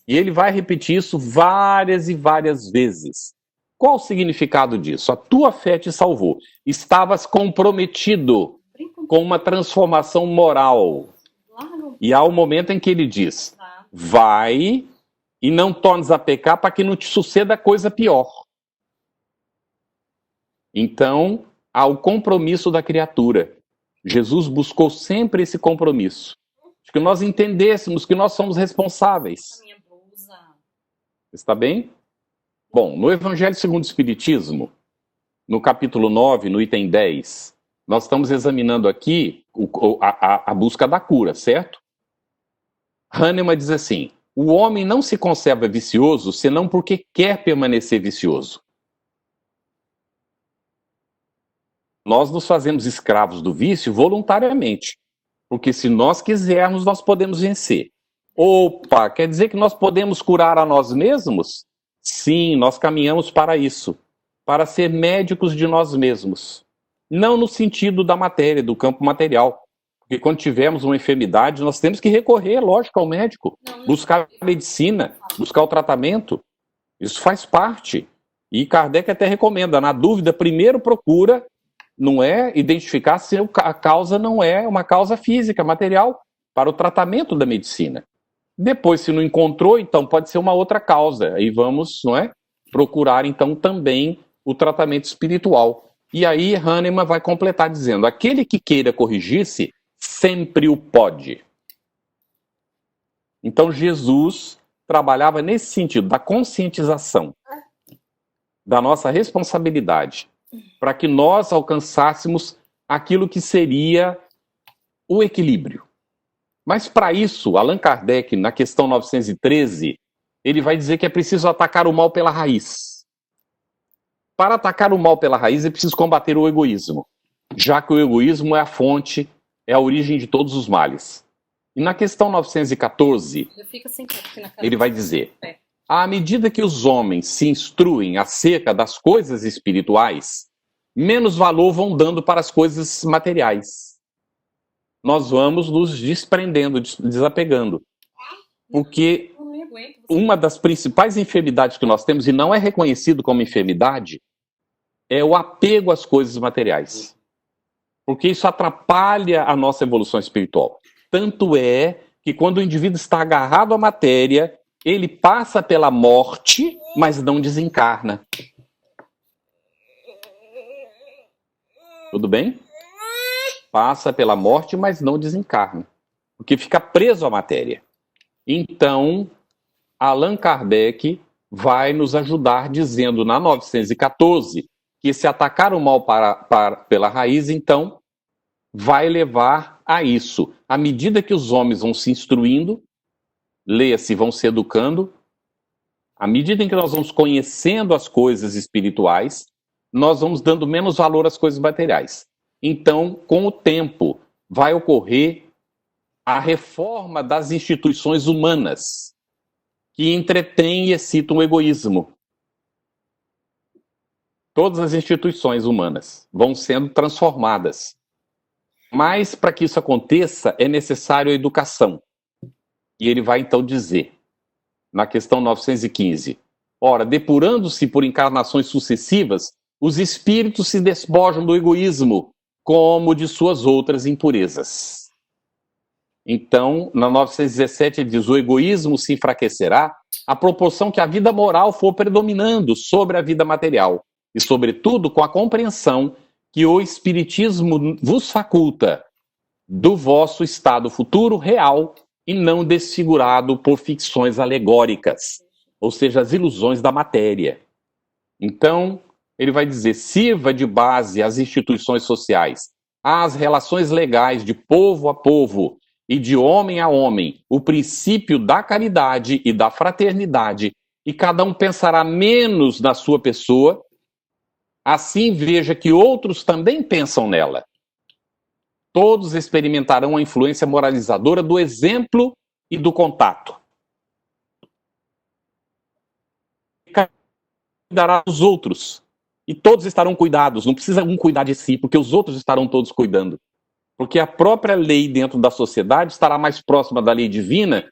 E ele vai repetir isso várias e várias vezes. Qual o significado disso? A tua fé te salvou. Estavas comprometido com uma transformação moral. E há um momento em que ele diz: vai e não tornes a pecar para que não te suceda coisa pior. Então, há o compromisso da criatura. Jesus buscou sempre esse compromisso. de que nós entendêssemos que nós somos responsáveis. Minha blusa. Está bem? Bom, no Evangelho segundo o Espiritismo, no capítulo 9, no item 10, nós estamos examinando aqui a busca da cura, certo? Hahnemann diz assim: o homem não se conserva vicioso senão porque quer permanecer vicioso. Nós nos fazemos escravos do vício voluntariamente, porque se nós quisermos, nós podemos vencer. Opa, quer dizer que nós podemos curar a nós mesmos? Sim, nós caminhamos para isso, para ser médicos de nós mesmos. Não no sentido da matéria, do campo material. Porque quando tivermos uma enfermidade, nós temos que recorrer, lógico, ao médico. Buscar a medicina, buscar o tratamento. Isso faz parte. E Kardec até recomenda, na dúvida, primeiro procura, não é, identificar se a causa não é uma causa física, material, para o tratamento da medicina. Depois, se não encontrou, então pode ser uma outra causa. Aí vamos, não é, procurar, então, também o tratamento espiritual. E aí Hahnemann vai completar dizendo: aquele que queira corrigir-se, sempre o pode. Então Jesus trabalhava nesse sentido, da conscientização, da nossa responsabilidade, para que nós alcançássemos aquilo que seria o equilíbrio. Mas para isso, Allan Kardec, na questão 913, ele vai dizer que é preciso atacar o mal pela raiz. Para atacar o mal pela raiz é preciso combater o egoísmo, já que o egoísmo é a fonte, é a origem de todos os males. E na questão 914, ele vai dizer: à medida que os homens se instruem acerca das coisas espirituais, menos valor vão dando para as coisas materiais. Nós vamos nos desprendendo, desapegando. Porque uma das principais enfermidades que nós temos, e não é reconhecido como enfermidade, é o apego às coisas materiais. Porque isso atrapalha a nossa evolução espiritual. Tanto é que quando o indivíduo está agarrado à matéria, ele passa pela morte, mas não desencarna. Tudo bem? Passa pela morte, mas não desencarna. Porque fica preso à matéria. Então, Allan Kardec vai nos ajudar dizendo na 914 que se atacar o mal pela raiz, então, vai levar a isso. À medida que os homens vão se instruindo, leia-se, vão se educando, à medida em que nós vamos conhecendo as coisas espirituais, nós vamos dando menos valor às coisas materiais. Então, com o tempo, vai ocorrer a reforma das instituições humanas, que entretêm e excitam o egoísmo. Todas as instituições humanas vão sendo transformadas. Mas, para que isso aconteça, é necessário a educação. E ele vai, então, dizer, na questão 915, ora, depurando-se por encarnações sucessivas, os espíritos se despojam do egoísmo, como de suas outras impurezas. Então, na 917, ele diz: o egoísmo se enfraquecerá à proporção que a vida moral for predominando sobre a vida material, e, sobretudo, com a compreensão que o Espiritismo vos faculta do vosso estado futuro real e não desfigurado por ficções alegóricas, ou seja, as ilusões da matéria. Então, ele vai dizer: sirva de base às instituições sociais, às relações legais de povo a povo e de homem a homem, o princípio da caridade e da fraternidade, e cada um pensará menos na sua pessoa, assim veja que outros também pensam nela. Todos experimentarão a influência moralizadora do exemplo e do contato. Cuidará dos outros. E todos estarão cuidados. Não precisa um cuidar de si, porque os outros estarão todos cuidando. Porque a própria lei dentro da sociedade estará mais próxima da lei divina,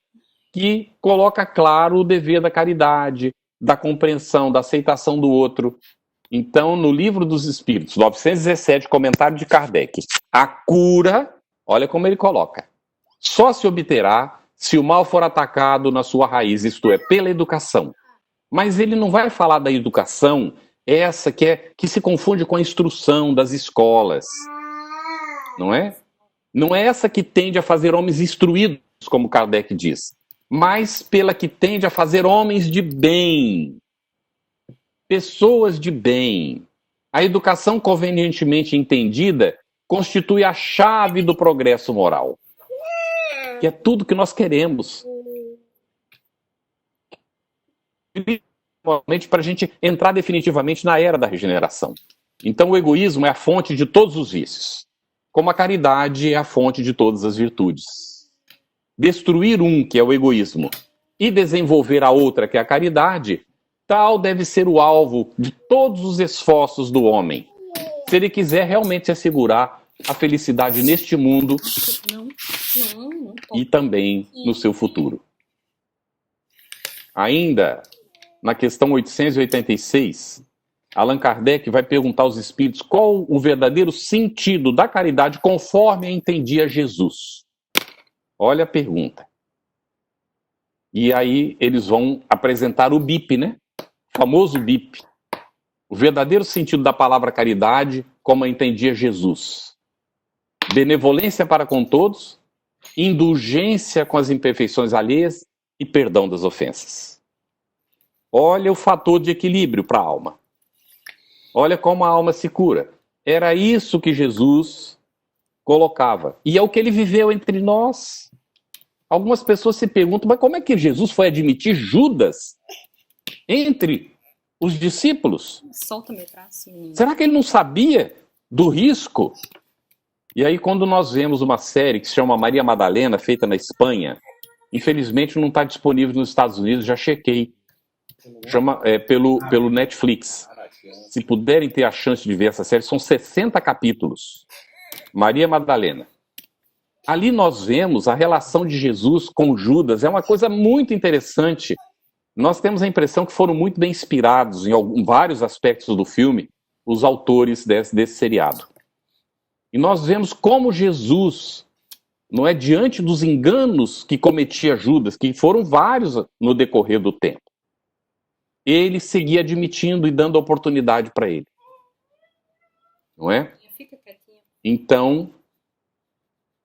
que coloca claro o dever da caridade, da compreensão, da aceitação do outro. Então, no Livro dos Espíritos, 917, comentário de Kardec, a cura, olha como ele coloca, só se obterá se o mal for atacado na sua raiz, isto é, pela educação. Mas ele não vai falar da educação, essa que se confunde com a instrução das escolas, não é? Não é essa que tende a fazer homens instruídos, como Kardec diz, mas pela que tende a fazer homens de bem, pessoas de bem. A educação convenientemente entendida constitui a chave do progresso moral, que é tudo que nós queremos. Principalmente para a gente entrar definitivamente na era da regeneração. Então o egoísmo é a fonte de todos os vícios, como a caridade é a fonte de todas as virtudes. Destruir um, que é o egoísmo, e desenvolver a outra, que é a caridade, tal deve ser o alvo de todos os esforços do homem, se ele quiser realmente assegurar a felicidade neste mundo e também no seu futuro. Ainda, na questão 886, Allan Kardec vai perguntar aos espíritos qual o verdadeiro sentido da caridade conforme entendia Jesus. Olha a pergunta. E aí eles vão apresentar o BIP, né? O famoso BIP. O verdadeiro sentido da palavra caridade, como a entendia Jesus. Benevolência para com todos, indulgência com as imperfeições alheias e perdão das ofensas. Olha o fator de equilíbrio para a alma. Olha como a alma se cura. Era isso que Jesus colocava. E é o que ele viveu entre nós. Algumas pessoas se perguntam, mas como é que Jesus foi admitir Judas entre os discípulos? Solta meu braço, menino. Será que ele não sabia do risco? E aí, quando nós vemos uma série que se chama Maria Madalena, feita na Espanha, infelizmente não está disponível nos Estados Unidos, já chequei. Chama pelo Netflix. Se puderem ter a chance de ver essa série, são 60 capítulos. Maria Madalena. Ali nós vemos a relação de Jesus com Judas. É uma coisa muito interessante. Nós temos a impressão que foram muito bem inspirados em vários aspectos do filme os autores desse seriado. E nós vemos como Jesus, não é, diante dos enganos que cometia Judas, que foram vários no decorrer do tempo, ele seguia admitindo e dando oportunidade para ele. Não é? Então,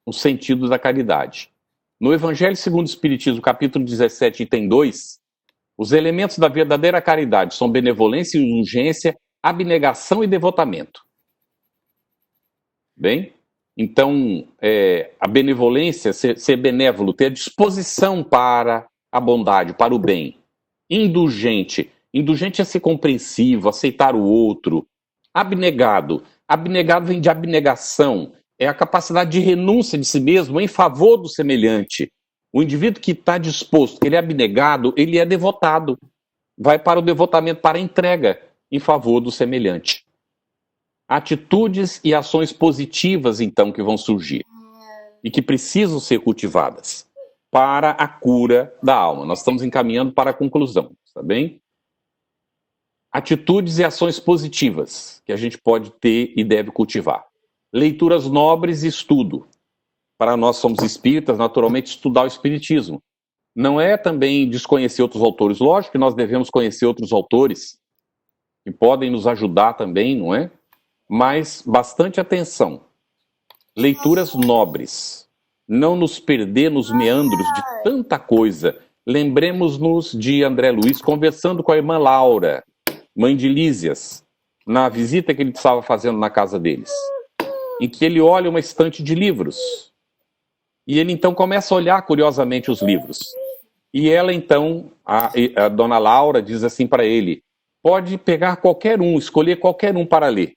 o sentido da caridade. No Evangelho segundo o Espiritismo, capítulo 17, item 2, os elementos da verdadeira caridade são benevolência e indulgência, abnegação e devotamento. Bem? Então, a benevolência, ser benévolo, ter disposição para a bondade, para o bem. Indulgente. Indulgente é ser compreensivo, aceitar o outro. Abnegado. Abnegado vem de abnegação. É a capacidade de renúncia de si mesmo em favor do semelhante. O indivíduo que está disposto, ele é abnegado, ele é devotado. Vai para o devotamento, para a entrega em favor do semelhante. Atitudes e ações positivas, então, que vão surgir. E que precisam ser cultivadas para a cura da alma. Nós estamos encaminhando para a conclusão, tá bem? Atitudes e ações positivas que a gente pode ter e deve cultivar. Leituras nobres e estudo. Para nós somos espíritas, naturalmente, estudar o espiritismo. Não é também desconhecer outros autores. Lógico que nós devemos conhecer outros autores que podem nos ajudar também, não é? Mas bastante atenção. Leituras nobres. Não nos perder nos meandros de tanta coisa. Lembremos-nos de André Luiz conversando com a irmã Laura, mãe de Lísias, na visita que ele estava fazendo na casa deles, em que ele olha uma estante de livros. E ele então começa a olhar curiosamente os livros. E ela então, a dona Laura diz assim para ele, pode pegar qualquer um, escolher qualquer um para ler.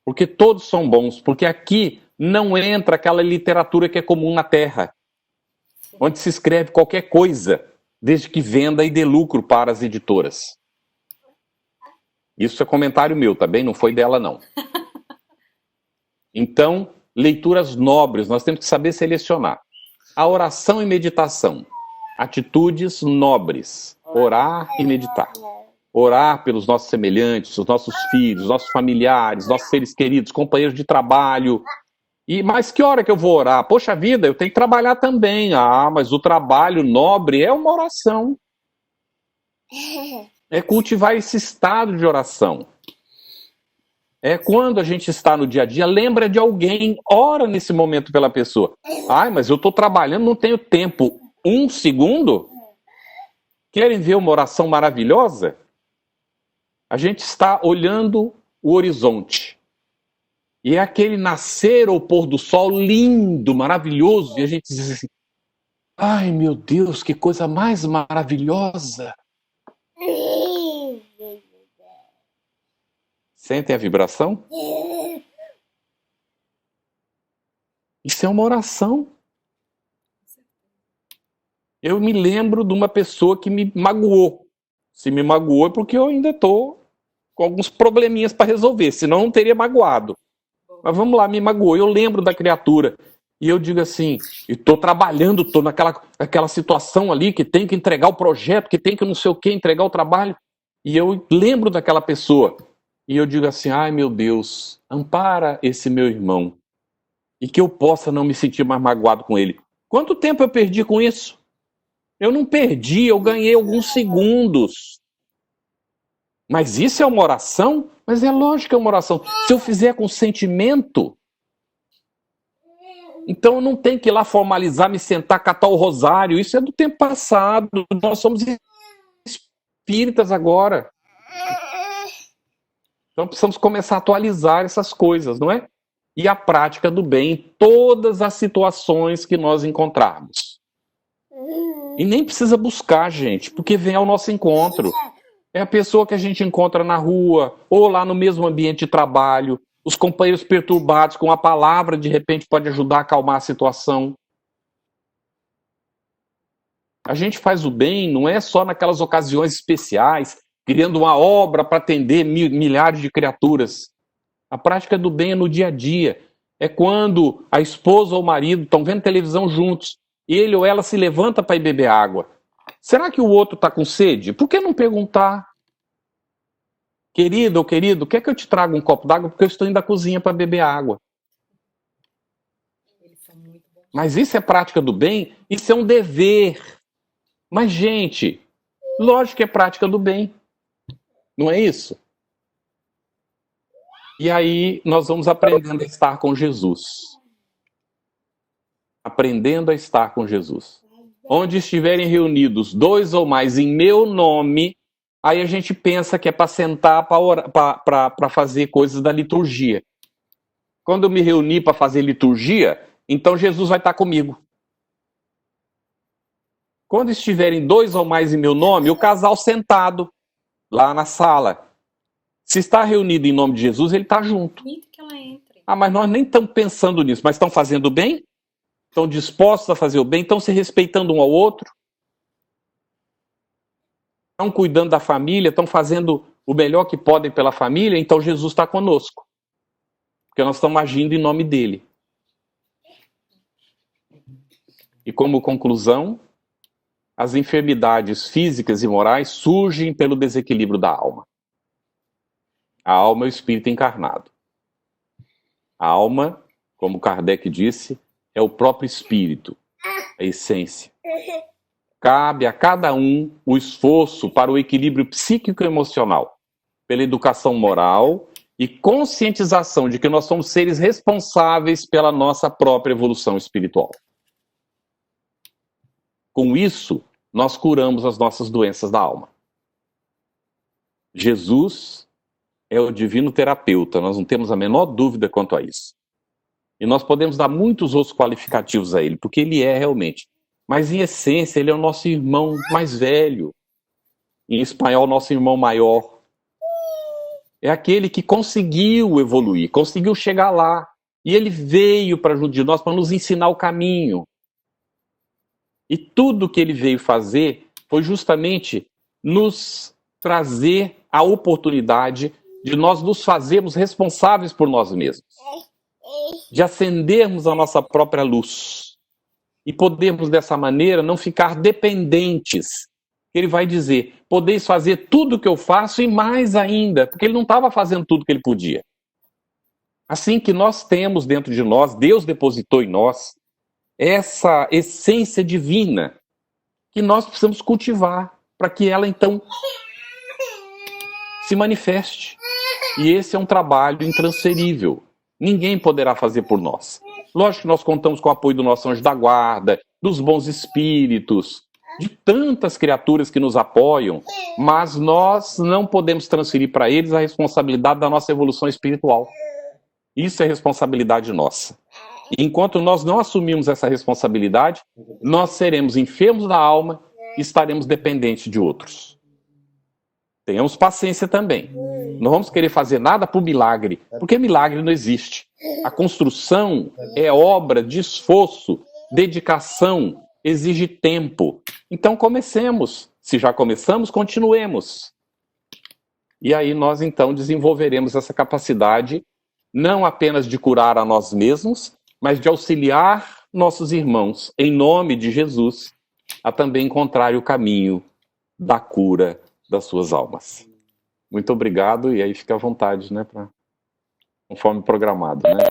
Porque todos são bons, porque aqui não entra aquela literatura que é comum na Terra, onde se escreve qualquer coisa, desde que venda e dê lucro para as editoras. Isso é comentário meu, tá bem? Não foi dela, não. Então, leituras nobres, nós temos que saber selecionar. A oração e meditação. Atitudes nobres. Orar e meditar. Orar pelos nossos semelhantes, os nossos filhos, nossos familiares, nossos seres queridos, companheiros de trabalho. Mas que hora que eu vou orar? Poxa vida, eu tenho que trabalhar também. Mas o trabalho nobre é uma oração. É cultivar esse estado de oração. É quando a gente está no dia a dia, lembra de alguém, ora nesse momento pela pessoa. Mas eu estou trabalhando, não tenho tempo. Um segundo? Querem ver uma oração maravilhosa? A gente está olhando o horizonte. E é aquele nascer ou pôr do sol lindo, maravilhoso. E a gente diz assim, ai meu Deus, que coisa mais maravilhosa. Sentem a vibração? Isso é uma oração. Eu me lembro de uma pessoa que me magoou. Se me magoou é porque eu ainda estou com alguns probleminhas para resolver, senão não teria magoado. Mas vamos lá, me magoou. Eu lembro da criatura. E eu digo assim, estou trabalhando, estou naquela situação ali que tem que entregar o projeto, que tem que não sei o que, entregar o trabalho. E eu lembro daquela pessoa. E eu digo assim, ai meu Deus, ampara esse meu irmão. E que eu possa não me sentir mais magoado com ele. Quanto tempo eu perdi com isso? Eu não perdi, eu ganhei alguns segundos. Mas isso é uma oração? Mas é lógico que é uma oração. Se eu fizer com sentimento, então eu não tenho que ir lá formalizar, me sentar, catar o rosário. Isso é do tempo passado. Nós somos espíritas agora. Então precisamos começar a atualizar essas coisas, não é? E a prática do bem em todas as situações que nós encontrarmos. E nem precisa buscar, gente, porque vem ao nosso encontro. É a pessoa que a gente encontra na rua, ou lá no mesmo ambiente de trabalho, os companheiros perturbados com a palavra, de repente pode ajudar a acalmar a situação. A gente faz o bem, não é só naquelas ocasiões especiais, criando uma obra para atender milhares de criaturas. A prática do bem é no dia a dia. É quando a esposa ou o marido estão vendo televisão juntos, ele ou ela se levanta para ir beber água. Será que o outro está com sede? Por que não perguntar? Querido ou querido, quer que eu te traga um copo d'água? Porque eu estou indo à cozinha para beber água. Mas isso é prática do bem? Isso é um dever. Mas, gente, lógico que é prática do bem. Não é isso? E aí nós vamos aprendendo a estar com Jesus. Aprendendo a estar com Jesus. Onde estiverem reunidos 2 ou mais em meu nome, aí a gente pensa que é para sentar para fazer coisas da liturgia. Quando eu me reunir para fazer liturgia, então Jesus vai estar comigo. Quando estiverem 2 ou mais em meu nome, o casal sentado lá na sala. Se está reunido em nome de Jesus, ele está junto. Ah, mas nós nem estamos pensando nisso, mas estão fazendo bem? Estão dispostos a fazer o bem? Estão se respeitando um ao outro? Estão cuidando da família? Estão fazendo o melhor que podem pela família? Então Jesus está conosco. Porque nós estamos agindo em nome dele. E como conclusão, as enfermidades físicas e morais surgem pelo desequilíbrio da alma. A alma é o espírito encarnado. A alma, como Kardec disse, é o próprio espírito, a essência. Cabe a cada um o esforço para o equilíbrio psíquico e emocional, pela educação moral e conscientização de que nós somos seres responsáveis pela nossa própria evolução espiritual. Com isso, nós curamos as nossas doenças da alma. Jesus é o divino terapeuta, nós não temos a menor dúvida quanto a isso. E nós podemos dar muitos outros qualificativos a ele, porque ele é realmente. Mas, em essência, ele é o nosso irmão mais velho. Em espanhol, nosso irmão maior. É aquele que conseguiu evoluir, conseguiu chegar lá. E ele veio para junto de nós para nos ensinar o caminho. E tudo que ele veio fazer foi justamente nos trazer a oportunidade de nós nos fazermos responsáveis por nós mesmos. De acendermos a nossa própria luz. E podermos, dessa maneira, não ficar dependentes. Ele vai dizer, podeis fazer tudo o que eu faço e mais ainda, porque ele não estava fazendo tudo que ele podia. Assim que nós temos dentro de nós, Deus depositou em nós, essa essência divina que nós precisamos cultivar, para que ela, então, se manifeste. E esse é um trabalho intransferível. Ninguém poderá fazer por nós. Lógico que nós contamos com o apoio do nosso anjo da guarda, dos bons espíritos, de tantas criaturas que nos apoiam, mas nós não podemos transferir para eles a responsabilidade da nossa evolução espiritual. Isso é responsabilidade nossa. E enquanto nós não assumirmos essa responsabilidade, nós seremos enfermos da alma e estaremos dependentes de outros. Tenhamos paciência também. Não vamos querer fazer nada por milagre, porque milagre não existe. A construção é obra de esforço, dedicação, exige tempo. Então comecemos. Se já começamos, continuemos. E aí nós então desenvolveremos essa capacidade não apenas de curar a nós mesmos, mas de auxiliar nossos irmãos, em nome de Jesus, a também encontrar o caminho da cura das suas almas. Muito obrigado, e aí fica à vontade, né, conforme programado, né,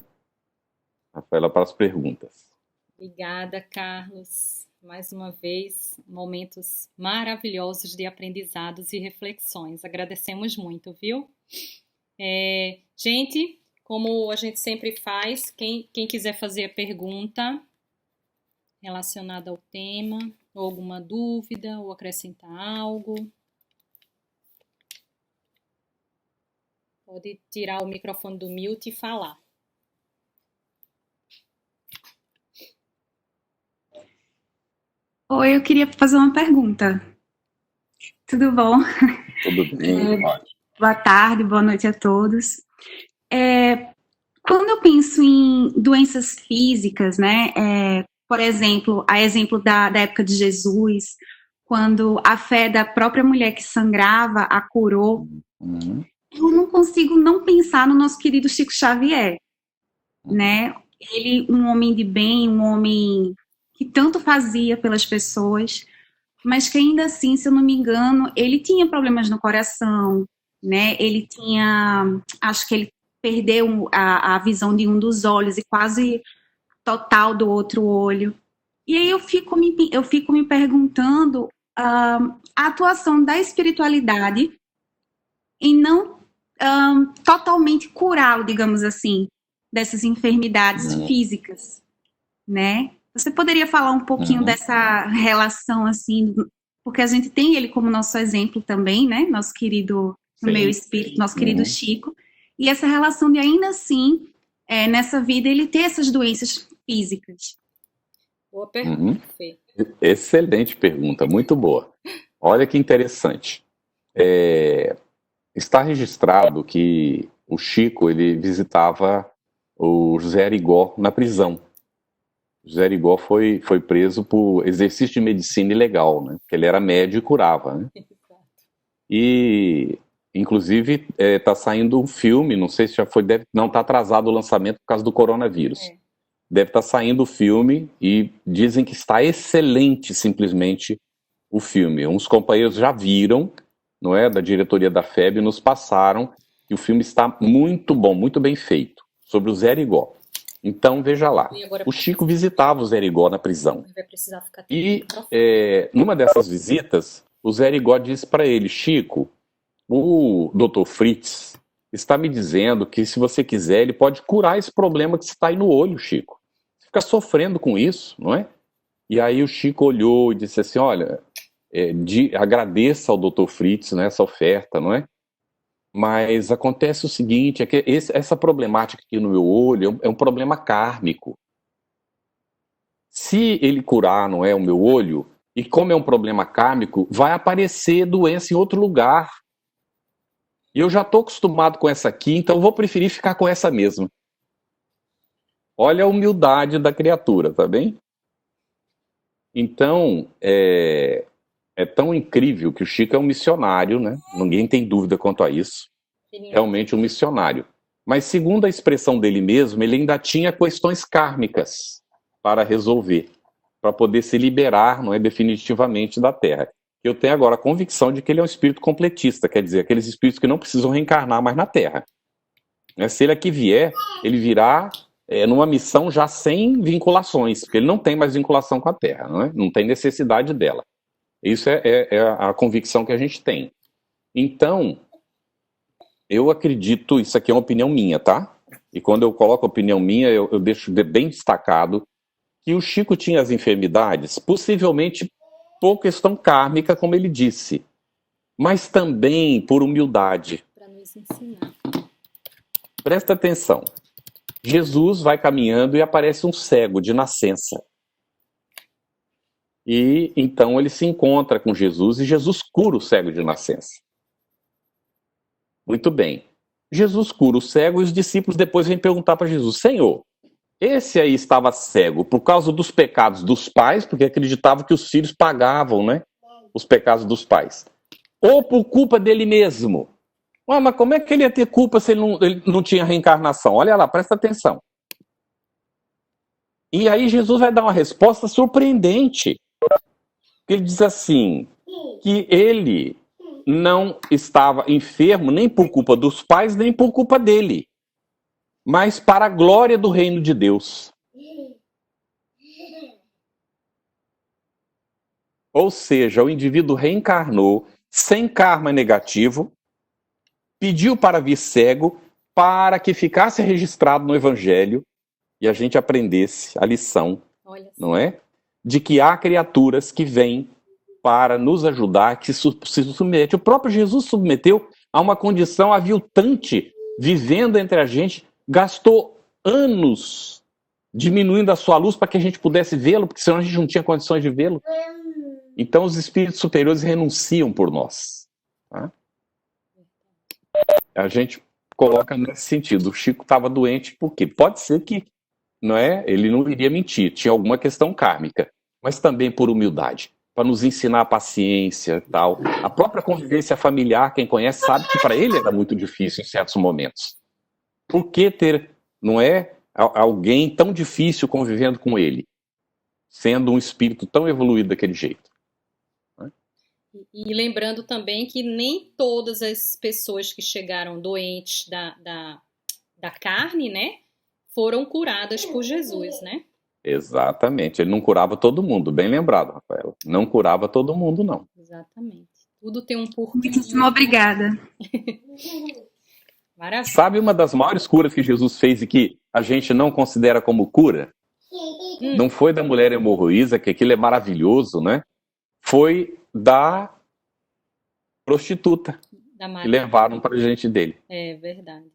Rafaela, para as perguntas. Obrigada, Carlos. Mais uma vez, momentos maravilhosos de aprendizados e reflexões. Agradecemos muito, viu? Gente, como a gente sempre faz, quem quiser fazer a pergunta relacionada ao tema, ou alguma dúvida, ou acrescentar algo, pode tirar o microfone do mute e falar. Oi, eu queria fazer uma pergunta. Tudo bom? Tudo bem, ótimo. Boa tarde, boa noite a todos. Quando eu penso em doenças físicas, né, por exemplo, a exemplo da época de Jesus, quando a fé da própria mulher que sangrava a curou, eu não consigo não pensar no nosso querido Chico Xavier, né? Ele, um homem de bem, um homem que tanto fazia pelas pessoas, mas que ainda assim, se eu não me engano, ele tinha problemas no coração, né? Ele tinha, acho que ele perdeu a visão de um dos olhos e quase total do outro olho. E aí eu fico me perguntando a atuação da espiritualidade em não totalmente curá-lo, digamos assim, dessas enfermidades físicas, né? Você poderia falar um pouquinho dessa relação, assim, porque a gente tem ele como nosso exemplo também, né? Nosso querido, no meio espírito, nosso querido Chico. E essa relação de, ainda assim, nessa vida, ele ter essas doenças físicas. Boa pergunta, Fê. Excelente pergunta, muito boa. Olha que interessante. Está registrado que o Chico, ele visitava o José Arigó na prisão. José Arigó foi preso por exercício de medicina ilegal, né? Porque ele era médico e curava, né? E, inclusive, está saindo um filme, não sei se já foi, não está atrasado o lançamento por causa do coronavírus. Deve estar saindo o filme e dizem que está excelente, simplesmente, o filme. Uns companheiros já viram, não é, da diretoria da FEB, nos passaram que o filme está muito bom, muito bem feito, sobre o Zé Arigó. Então, veja lá, o Chico visitava o Zé Arigó na prisão. E, numa dessas visitas, o Zé Arigó disse para ele: Chico, o Dr. Fritz está me dizendo que, se você quiser, ele pode curar esse problema que está aí no olho, Chico. Você fica sofrendo com isso, não é? E aí o Chico olhou e disse assim: olha, agradeça ao Dr. Fritz, né, essa oferta, não é? Mas acontece o seguinte, é que essa problemática aqui no meu olho é um problema kármico. Se ele curar, não é, o meu olho, e como é um problema kármico, vai aparecer doença em outro lugar. E eu já estou acostumado com essa aqui, então eu vou preferir ficar com essa mesma. Olha a humildade da criatura, tá bem? Então, é tão incrível que o Chico é um missionário, né? Ninguém tem dúvida quanto a isso. Realmente um missionário. Mas, segundo a expressão dele mesmo, ele ainda tinha questões kármicas para resolver, para poder se liberar, não é, definitivamente da Terra. Eu tenho agora a convicção de que ele é um espírito completista, quer dizer, aqueles espíritos que não precisam reencarnar mais na Terra. Se ele aqui vier, ele virá numa missão já sem vinculações, porque ele não tem mais vinculação com a Terra, não é? Não tem necessidade dela. Isso é a convicção que a gente tem. Então, eu acredito, isso aqui é uma opinião minha, tá? e quando eu coloco a opinião minha, eu deixo bem destacado que o Chico tinha as enfermidades, possivelmente por questão kármica, como ele disse, mas também por humildade. Para nos ensinar. Presta atenção. Jesus vai caminhando e aparece um cego de nascença. E então ele se encontra com Jesus e Jesus cura o cego de nascença. Muito bem. Jesus cura o cego e os discípulos depois vêm perguntar para Jesus: Senhor, esse aí estava cego por causa dos pecados dos pais, porque acreditavam que os filhos pagavam, né, os pecados dos pais, ou por culpa dele mesmo? Mas como é que ele ia ter culpa se ele não tinha reencarnação? Olha lá, presta atenção. E aí Jesus vai dar uma resposta surpreendente. Ele diz assim, que ele não estava enfermo nem por culpa dos pais, nem por culpa dele, mas para a glória do reino de Deus. Ou seja, o indivíduo reencarnou sem karma negativo, pediu para vir cego, para que ficasse registrado no Evangelho e a gente aprendesse a lição, não é? De que há criaturas que vêm para nos ajudar, que se submete. O próprio Jesus submeteu a uma condição aviltante, vivendo entre a gente, gastou anos diminuindo a sua luz para que a gente pudesse vê-lo, porque senão a gente não tinha condições de vê-lo. Então os espíritos superiores renunciam por nós. Tá? A gente coloca nesse sentido. O Chico estava doente porque pode ser que, não é? Ele não iria mentir, tinha alguma questão kármica, mas também por humildade, para nos ensinar a paciência e tal. A própria convivência familiar, quem conhece sabe que para ele era muito difícil em certos momentos. Por que ter, não é, alguém tão difícil convivendo com ele, sendo um espírito tão evoluído daquele jeito? E lembrando também que nem todas as pessoas que chegaram doentes da carne, né, foram curadas por Jesus, né? Exatamente, ele não curava todo mundo, bem lembrado, Rafaela. Não curava todo mundo, não. Exatamente. Tudo tem um porquê. Muitíssimo obrigada. Maravilha. Sabe uma das maiores curas que Jesus fez e que a gente não considera como cura? Não foi da mulher hemorroísa, que aquilo é maravilhoso, né? Foi da prostituta que levaram para a gente dele. É verdade.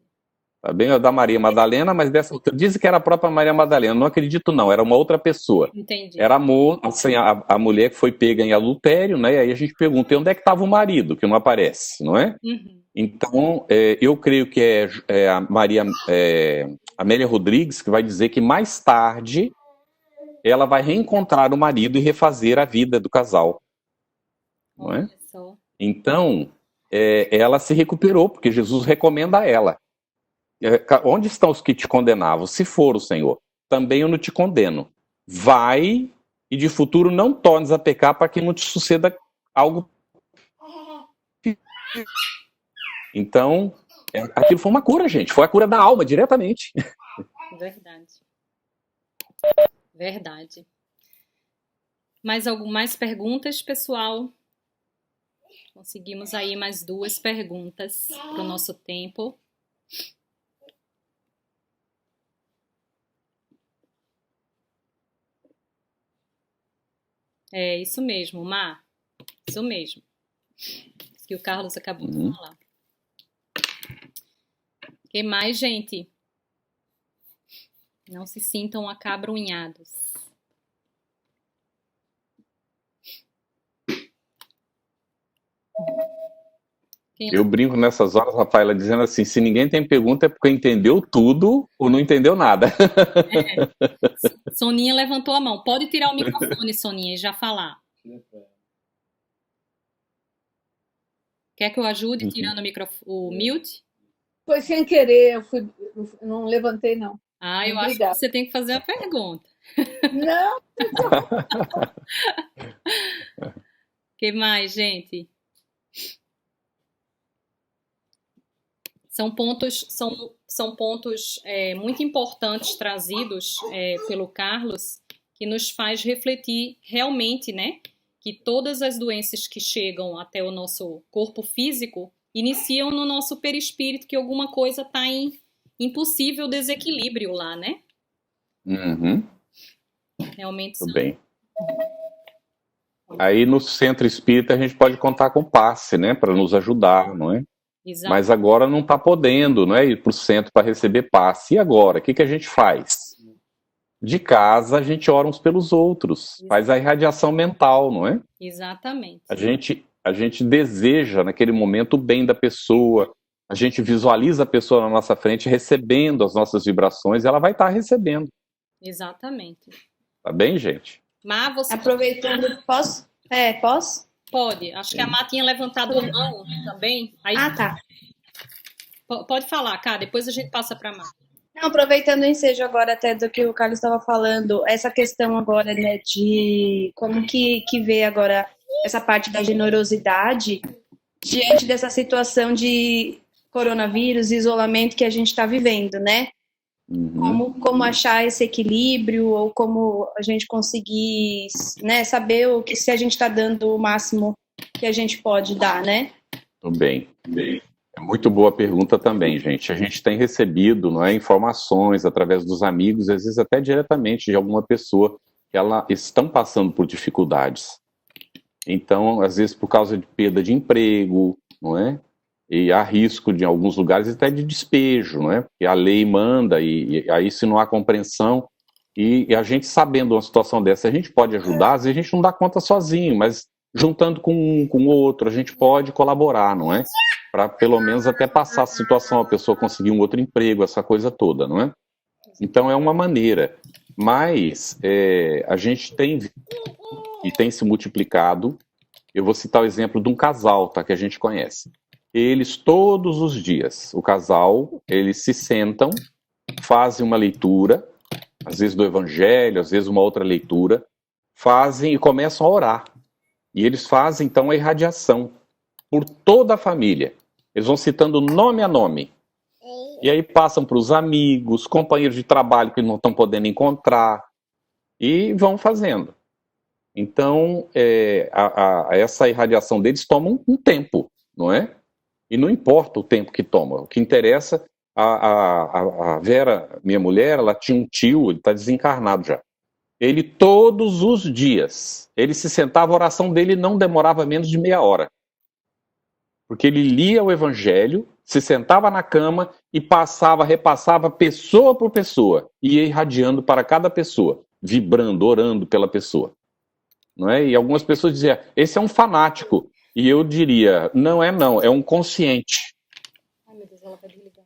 Tá bem? É da Maria Madalena, mas dessa outra. Dizem que era a própria Maria Madalena. Não acredito, não. Era uma outra pessoa. Entendi. Era assim, a mulher que foi pega em adultério, né? E aí a gente pergunta: e onde é que estava o marido? Que não aparece, não é? Uhum. Então, eu creio que é a Maria Amélia Rodrigues que vai dizer que mais tarde ela vai reencontrar o marido e refazer a vida do casal. Não é? Olha só. Então, ela se recuperou, porque Jesus recomenda a ela. Onde estão os que te condenavam? Se for o Senhor, também eu não te condeno. Vai e de futuro não tornes a pecar para que não te suceda algo. Então, aquilo foi uma cura, gente. Foi a cura da alma, diretamente. Verdade. Verdade. Mais perguntas, pessoal? Conseguimos aí mais 2 perguntas para o nosso tempo. É isso mesmo, Mar. Isso mesmo. Isso que o Carlos acabou de falar. O que mais, gente? Não se sintam acabrunhados. Eu brinco nessas horas, Rafaela, dizendo assim, se ninguém tem pergunta é porque entendeu tudo ou não entendeu nada. Soninha levantou a mão. Pode tirar o microfone, Soninha, e já falar. Quer que eu ajude tirando o mute? Foi sem querer, eu não levantei, não. Ah, eu Obrigada. acho que você tem que fazer a pergunta. Não, O que mais, gente? São pontos muito importantes trazidos pelo Carlos, que nos faz refletir realmente, né? Que todas as doenças que chegam até o nosso corpo físico iniciam no nosso perispírito, que alguma coisa está em impossível desequilíbrio lá, né? Uhum, Realmente tudo são. bem. Aí no centro espírita a gente pode contar com passe, né, para nos ajudar, não é? Exato. Mas agora não está podendo, não é, ir para o centro para receber passe. E agora? O que a gente faz? De casa a gente ora uns pelos outros, faz a irradiação mental, não é? Exatamente. A gente deseja naquele momento o bem da pessoa, a gente visualiza a pessoa na nossa frente recebendo as nossas vibrações, e ela vai estar recebendo. Exatamente. Tá bem, gente? Má, você Aproveitando, posso? Posso? pode. Acho que a Má tinha levantado a mão também. Aí Ah, tá. pode falar, cara. Depois a gente passa para Má. Não, aproveitando o ensejo agora até do que o Carlos estava falando, essa questão agora, né, de como que vê agora essa parte da generosidade diante dessa situação de coronavírus, isolamento que a gente está vivendo, né? Uhum. Como achar esse equilíbrio ou como a gente conseguir, né, saber o que se a gente está dando o máximo que a gente pode dar, né? Tudo bem. É muito boa pergunta também, gente. A gente tem recebido, não é, informações através dos amigos, às vezes até diretamente de alguma pessoa que ela estão passando por dificuldades. Então, às vezes por causa de perda de emprego, não é? E há risco de, em alguns lugares, até de despejo, não é? Porque a lei manda e aí se não há compreensão, e a gente sabendo uma situação dessa, a gente pode ajudar, às vezes a gente não dá conta sozinho, mas juntando com um, com o outro, a gente pode colaborar, não é? Para pelo menos até passar a situação, a pessoa conseguir um outro emprego, essa coisa toda, não é? Então é uma maneira, mas a gente tem e tem se multiplicado. Eu vou citar o exemplo de um casal, tá, que a gente conhece. Eles todos os dias, o casal, eles se sentam, fazem uma leitura, às vezes do Evangelho, às vezes uma outra leitura, fazem e começam a orar. E eles fazem então a irradiação por toda a família. Eles vão citando nome a nome. E aí passam para os amigos, companheiros de trabalho que não estão podendo encontrar, e vão fazendo. Então, essa irradiação deles toma um tempo, não é? E não importa o tempo que toma. O que interessa, a Vera, minha mulher, ela tinha um tio, ele está desencarnado já. Ele todos os dias, ele se sentava, a oração dele não demorava menos de meia hora. Porque ele lia o Evangelho, se sentava na cama e repassava pessoa por pessoa, e ia irradiando para cada pessoa, vibrando, orando pela pessoa. Não é? E algumas pessoas diziam, esse é um fanático. E eu diria, não, é um consciente. Ai, meu Deus, ela vai desligar.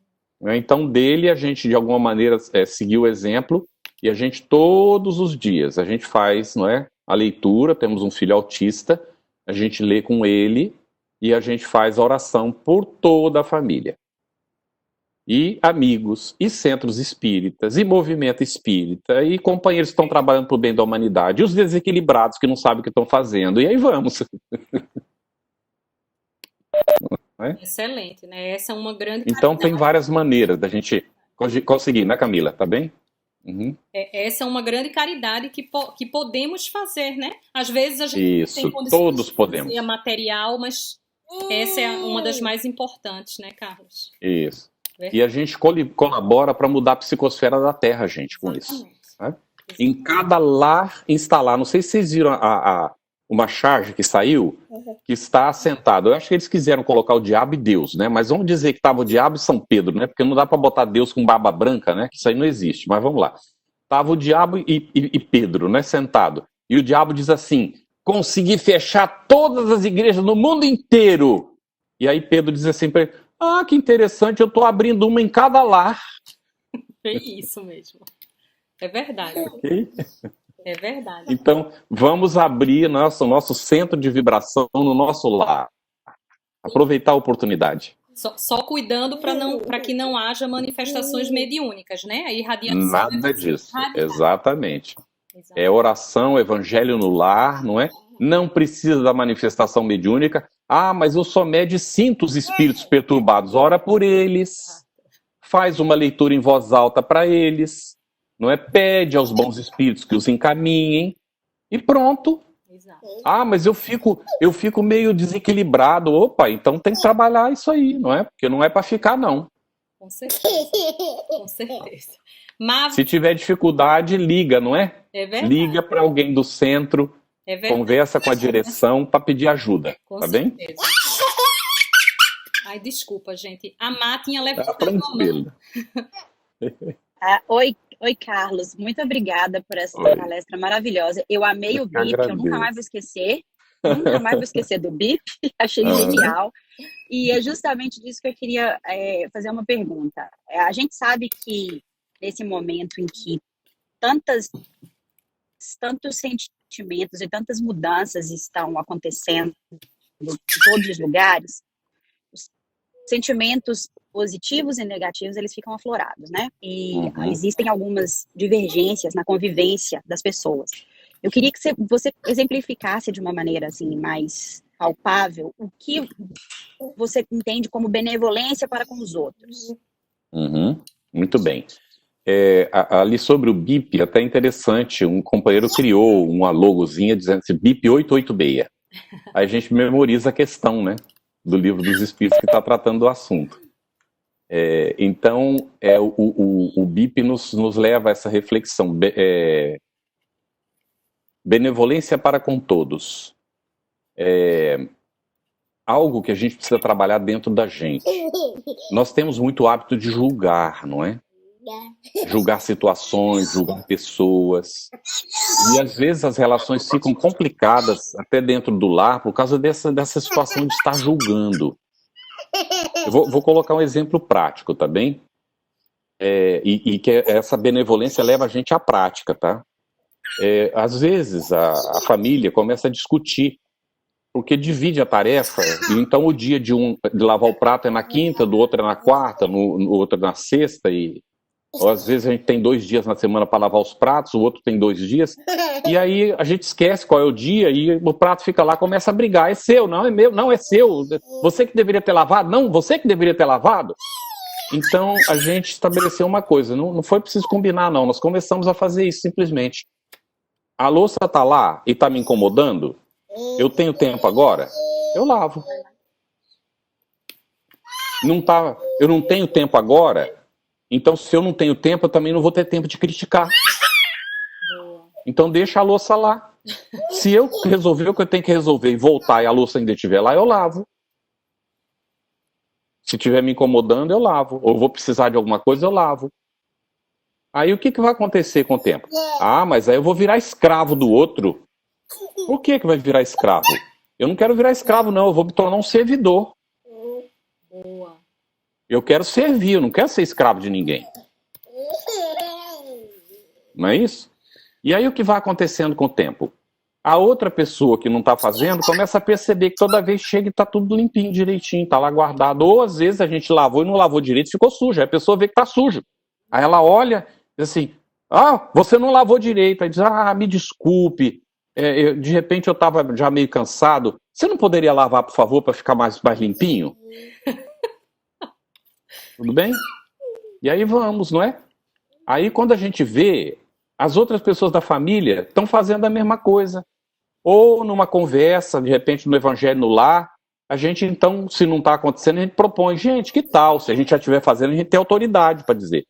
Então, dele, a gente, de alguma maneira, seguiu o exemplo, e a gente, todos os dias, a gente faz, não é, a leitura, temos um filho autista, a gente lê com ele, e a gente faz a oração por toda a família. E amigos, e centros espíritas, e movimento espírita, e companheiros que estão trabalhando para o bem da humanidade, e os desequilibrados que não sabem o que estão fazendo, e aí vamos. Excelente, né? Essa é uma grande Então tem várias maneiras da gente conseguir, né, Camila? Tá bem? Uhum. Essa é uma grande caridade que podemos fazer, né? Às vezes a gente Isso, tem condições todos podemos. de fazer material, mas essa é uma das mais importantes, né, Carlos? Isso. E a gente colabora para mudar a psicosfera da Terra, gente, com isso. Né? Em cada lar instalar, não sei se vocês viram uma charge que saiu, que está assentado. Eu acho que eles quiseram colocar o diabo e Deus, né? Mas vamos dizer que estava o diabo e São Pedro, né? Porque não dá para botar Deus com barba branca, né? Que isso aí não existe. Mas vamos lá. Tava o diabo e Pedro, né? Sentado. E o diabo diz assim: consegui fechar todas as igrejas no mundo inteiro. E aí Pedro diz assim para ele: ah, que interessante, eu estou abrindo uma em cada lar. É isso mesmo. É verdade. Okay? É verdade. Então, vamos abrir nosso centro de vibração no nosso lar. Aproveitar a oportunidade. Só cuidando para que não haja manifestações mediúnicas, né? A irradiação. Nada disso. Exatamente. É oração, evangelho no lar, não é? Não precisa da manifestação mediúnica. Ah, mas eu só médio e sinto os espíritos perturbados. Ora por eles. Faz uma leitura em voz alta para eles. Não é? Pede aos bons espíritos que os encaminhem. E pronto. Exato. Ah, mas eu fico meio desequilibrado. Opa, então tem que trabalhar isso aí, não é? Porque não é para ficar, não. Com certeza. Com certeza. Mas Se tiver dificuldade, liga, não é? é verdade. Liga para alguém do centro, É verdade. conversa com a direção para pedir ajuda, Com tá bem? certeza. Ai, desculpa, gente. A Má tinha Tá levantado a mão. tranquilo. Oi, Carlos. Muito obrigada por essa Oi. palestra maravilhosa. Eu amei Eu o que BIP, eu nunca mais agradeço. vou esquecer. Nunca mais vou esquecer do BIP. Achei genial. E é justamente disso que eu queria fazer uma pergunta. A gente sabe que nesse momento em que tantos sentimentos e tantas mudanças estão acontecendo em todos os lugares, os sentimentos positivos e negativos, eles ficam aflorados, né? E existem algumas divergências na convivência das pessoas. Eu queria que você exemplificasse de uma maneira assim mais palpável o que você entende como benevolência para com os outros. Muito bem. Ali sobre o BIP, até interessante, um companheiro criou uma logozinha dizendo assim, BIP 886. Aí a gente memoriza a questão, né, do Livro dos Espíritos que está tratando do assunto. Então, o BIP nos leva a essa reflexão. Benevolência para com todos. Algo que a gente precisa trabalhar dentro da gente. Nós temos muito hábito de julgar, não é? Julgar situações, julgar pessoas. E às vezes as relações ficam complicadas até dentro do lar por causa dessa situação de estar julgando. Eu vou colocar um exemplo prático, tá bem? E que essa benevolência leva a gente à prática, tá? Às vezes a família começa a discutir porque divide a tarefa, e então o dia de lavar o prato é na quinta, do outro é na quarta, no outro é na sexta, ou às vezes a gente tem 2 dias na semana para lavar os pratos, o outro tem 2 dias, e aí a gente esquece qual é o dia, e o prato fica lá, começa a brigar, é seu, não é meu, não é seu, você que deveria ter lavado, não, você que deveria ter lavado. Então a gente estabeleceu uma coisa, não foi preciso combinar não, nós começamos a fazer isso simplesmente. A louça está lá e está me incomodando, eu tenho tempo agora, eu lavo. Eu não tenho tempo agora, então se eu não tenho tempo, eu também não vou ter tempo de criticar. Então deixa a louça lá. Se eu resolver o que eu tenho que resolver e voltar e a louça ainda estiver lá, eu lavo. Se estiver me incomodando, eu lavo. Ou vou precisar de alguma coisa, eu lavo. Aí o que vai acontecer com o tempo? Mas aí eu vou virar escravo do outro. Por que vai virar escravo? Eu não quero virar escravo, não. Eu vou me tornar um servidor. Boa. Eu quero servir, eu não quero ser escravo de ninguém. Não é isso? E aí o que vai acontecendo com o tempo? A outra pessoa que não está fazendo começa a perceber que toda vez chega e está tudo limpinho, direitinho, está lá guardado. Ou às vezes a gente lavou e não lavou direito, ficou sujo. Aí a pessoa vê que está sujo. Aí ela olha e diz assim, você não lavou direito. Aí diz, me desculpe. De repente eu estava já meio cansado. Você não poderia lavar, por favor, para ficar mais limpinho? Tudo bem? E aí vamos, não é? Aí quando a gente vê, as outras pessoas da família estão fazendo a mesma coisa. Ou numa conversa, de repente no evangelho no lar, a gente então, se não está acontecendo, a gente propõe, gente, que tal? Se a gente já estiver fazendo, a gente tem autoridade para dizer.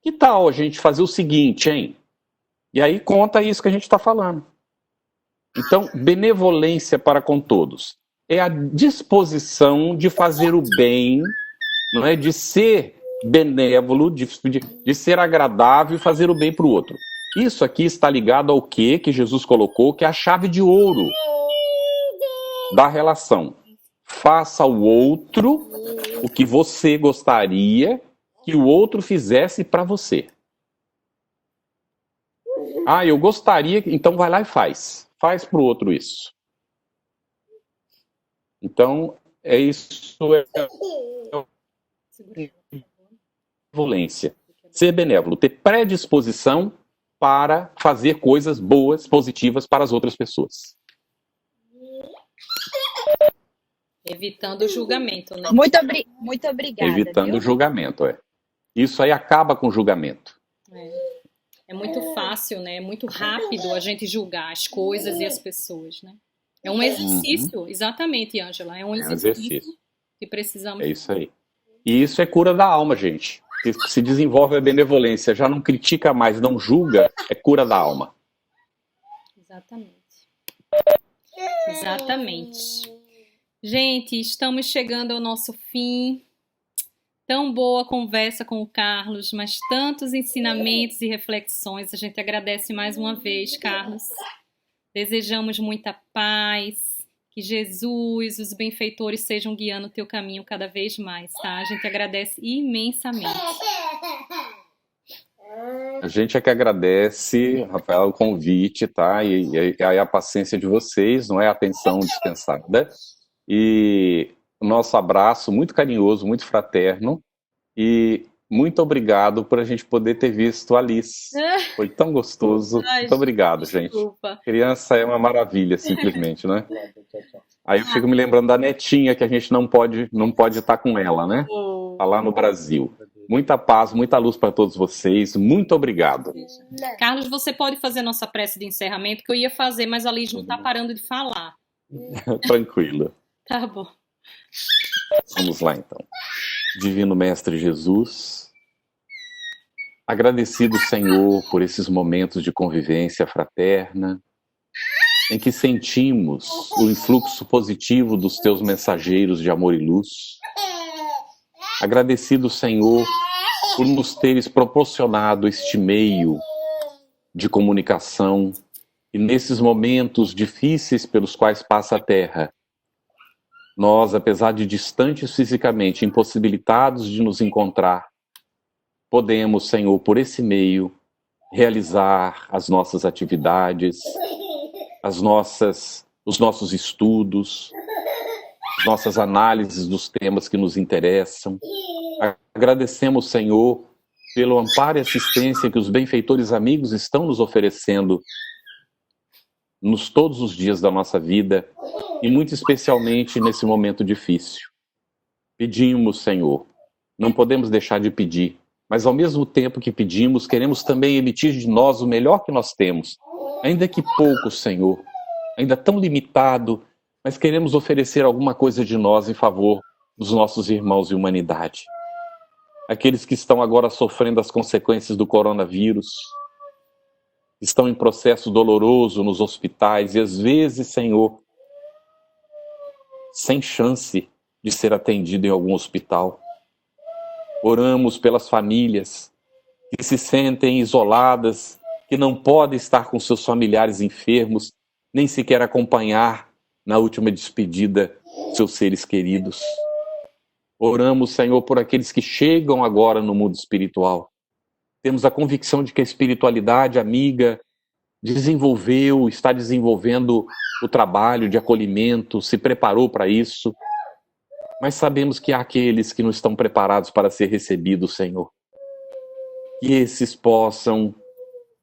Que tal a gente fazer o seguinte, hein? E aí conta isso que a gente está falando. Então, benevolência para com todos. É a disposição de fazer o bem, não é? De ser benévolo, de ser agradável e fazer o bem para o outro. Isso aqui está ligado ao que Jesus colocou, que é a chave de ouro da relação. Faça ao outro o que você gostaria que o outro fizesse para você. Eu gostaria, então vai lá e faz. Faz para o outro isso. Então, isso benevolência. Ser benévolo, ter predisposição para fazer coisas boas, positivas para as outras pessoas. Evitando o julgamento, né? Muito obrigada. Evitando o julgamento, Isso aí acaba com o julgamento. É muito fácil, né? É muito rápido a gente julgar as coisas e as pessoas, né? É um exercício, exatamente, Ângela. É um exercício que precisamos. É isso aí. E isso é cura da alma, gente. Se desenvolve a benevolência, já não critica mais, não julga, é cura da alma. Exatamente. Exatamente. Gente, estamos chegando ao nosso fim. Tão boa conversa com o Carlos, mas tantos ensinamentos e reflexões. A gente agradece mais uma vez, Carlos. Desejamos muita paz, que Jesus, os benfeitores sejam guiando o teu caminho cada vez mais, tá? A gente agradece imensamente. A gente é que agradece, Rafael, o convite, tá? E a paciência de vocês, não é a atenção dispensada. E o nosso abraço muito carinhoso, muito fraterno. E muito obrigado por a gente poder ter visto a Alice. Foi tão gostoso. Ai, muito obrigado, gente. Desculpa. Criança é uma maravilha, simplesmente, né? Aí eu fico me lembrando da netinha, que a gente não pode estar com ela, né? Tá lá no Brasil. Muita paz, muita luz para todos vocês. Muito obrigado. Carlos, você pode fazer nossa prece de encerramento, que eu ia fazer, mas a Liz não tá parando de falar. Tranquilo. Tá bom. Vamos lá, então. Divino Mestre Jesus, agradecido, Senhor, por esses momentos de convivência fraterna, em que sentimos o influxo positivo dos teus mensageiros de amor e luz. Agradecido, Senhor, por nos teres proporcionado este meio de comunicação e nesses momentos difíceis pelos quais passa a Terra, nós, apesar de distantes fisicamente, impossibilitados de nos encontrar, podemos, Senhor, por esse meio, realizar as nossas atividades, os nossos estudos, as nossas análises dos temas que nos interessam. Agradecemos, Senhor, pelo amparo e assistência que os benfeitores amigos estão nos oferecendo todos os dias da nossa vida, e muito especialmente nesse momento difícil. Pedimos, Senhor, não podemos deixar de pedir, mas ao mesmo tempo que pedimos, queremos também emitir de nós o melhor que nós temos, ainda que pouco, Senhor, ainda tão limitado, mas queremos oferecer alguma coisa de nós em favor dos nossos irmãos e humanidade. Aqueles que estão agora sofrendo as consequências do coronavírus, estão em processo doloroso nos hospitais e às vezes, Senhor, sem chance de ser atendido em algum hospital. Oramos pelas famílias que se sentem isoladas, que não podem estar com seus familiares enfermos, nem sequer acompanhar na última despedida seus seres queridos. Oramos, Senhor, por aqueles que chegam agora no mundo espiritual. Temos a convicção de que a espiritualidade amiga está desenvolvendo o trabalho de acolhimento, se preparou para isso, mas sabemos que há aqueles que não estão preparados para ser recebidos, Senhor. Que esses possam,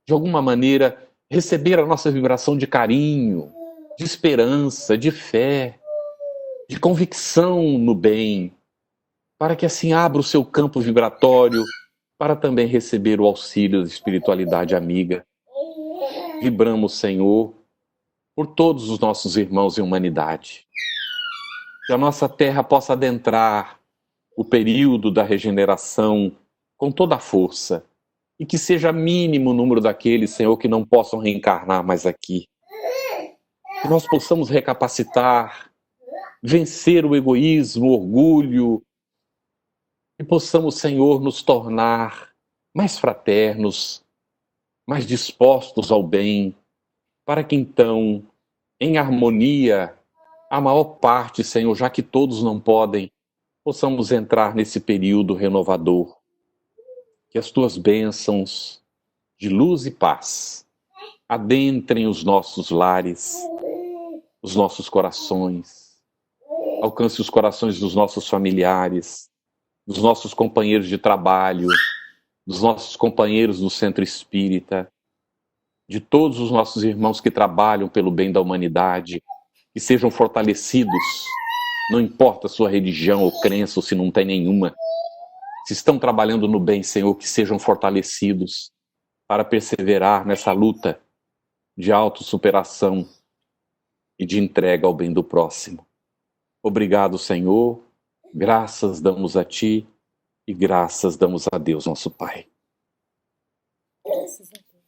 de alguma maneira, receber a nossa vibração de carinho, de esperança, de fé, de convicção no bem, para que assim abra o seu campo vibratório para também receber o auxílio da espiritualidade amiga. Vibramos, Senhor, por todos os nossos irmãos em humanidade. Que a nossa terra possa adentrar o período da regeneração com toda a força, e que seja mínimo o número daqueles, Senhor, que não possam reencarnar mais aqui. Que nós possamos recapacitar, vencer o egoísmo, o orgulho, e possamos, Senhor, nos tornar mais fraternos, mais dispostos ao bem, para que então, em harmonia, a maior parte, Senhor, já que todos não podem, possamos entrar nesse período renovador. Que as tuas bênçãos de luz e paz adentrem os nossos lares, os nossos corações, alcance os corações dos nossos familiares, dos nossos companheiros de trabalho, dos nossos companheiros do centro espírita, de todos os nossos irmãos que trabalham pelo bem da humanidade, que sejam fortalecidos, não importa a sua religião ou crença, ou se não tem nenhuma. Se estão trabalhando no bem, Senhor, que sejam fortalecidos para perseverar nessa luta de autossuperação e de entrega ao bem do próximo. Obrigado, Senhor. Graças damos a Ti e graças damos a Deus, nosso Pai. Graças a Deus.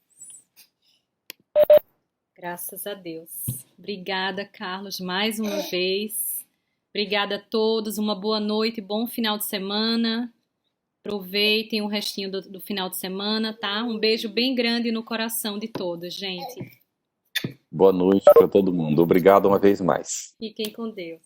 Graças a Deus. Obrigada, Carlos, mais uma vez. Obrigada a todos. Uma boa noite, bom final de semana. Aproveitem o restinho do final de semana, tá? Um beijo bem grande no coração de todos, gente. Boa noite para todo mundo. Obrigado uma vez mais. Fiquem com Deus.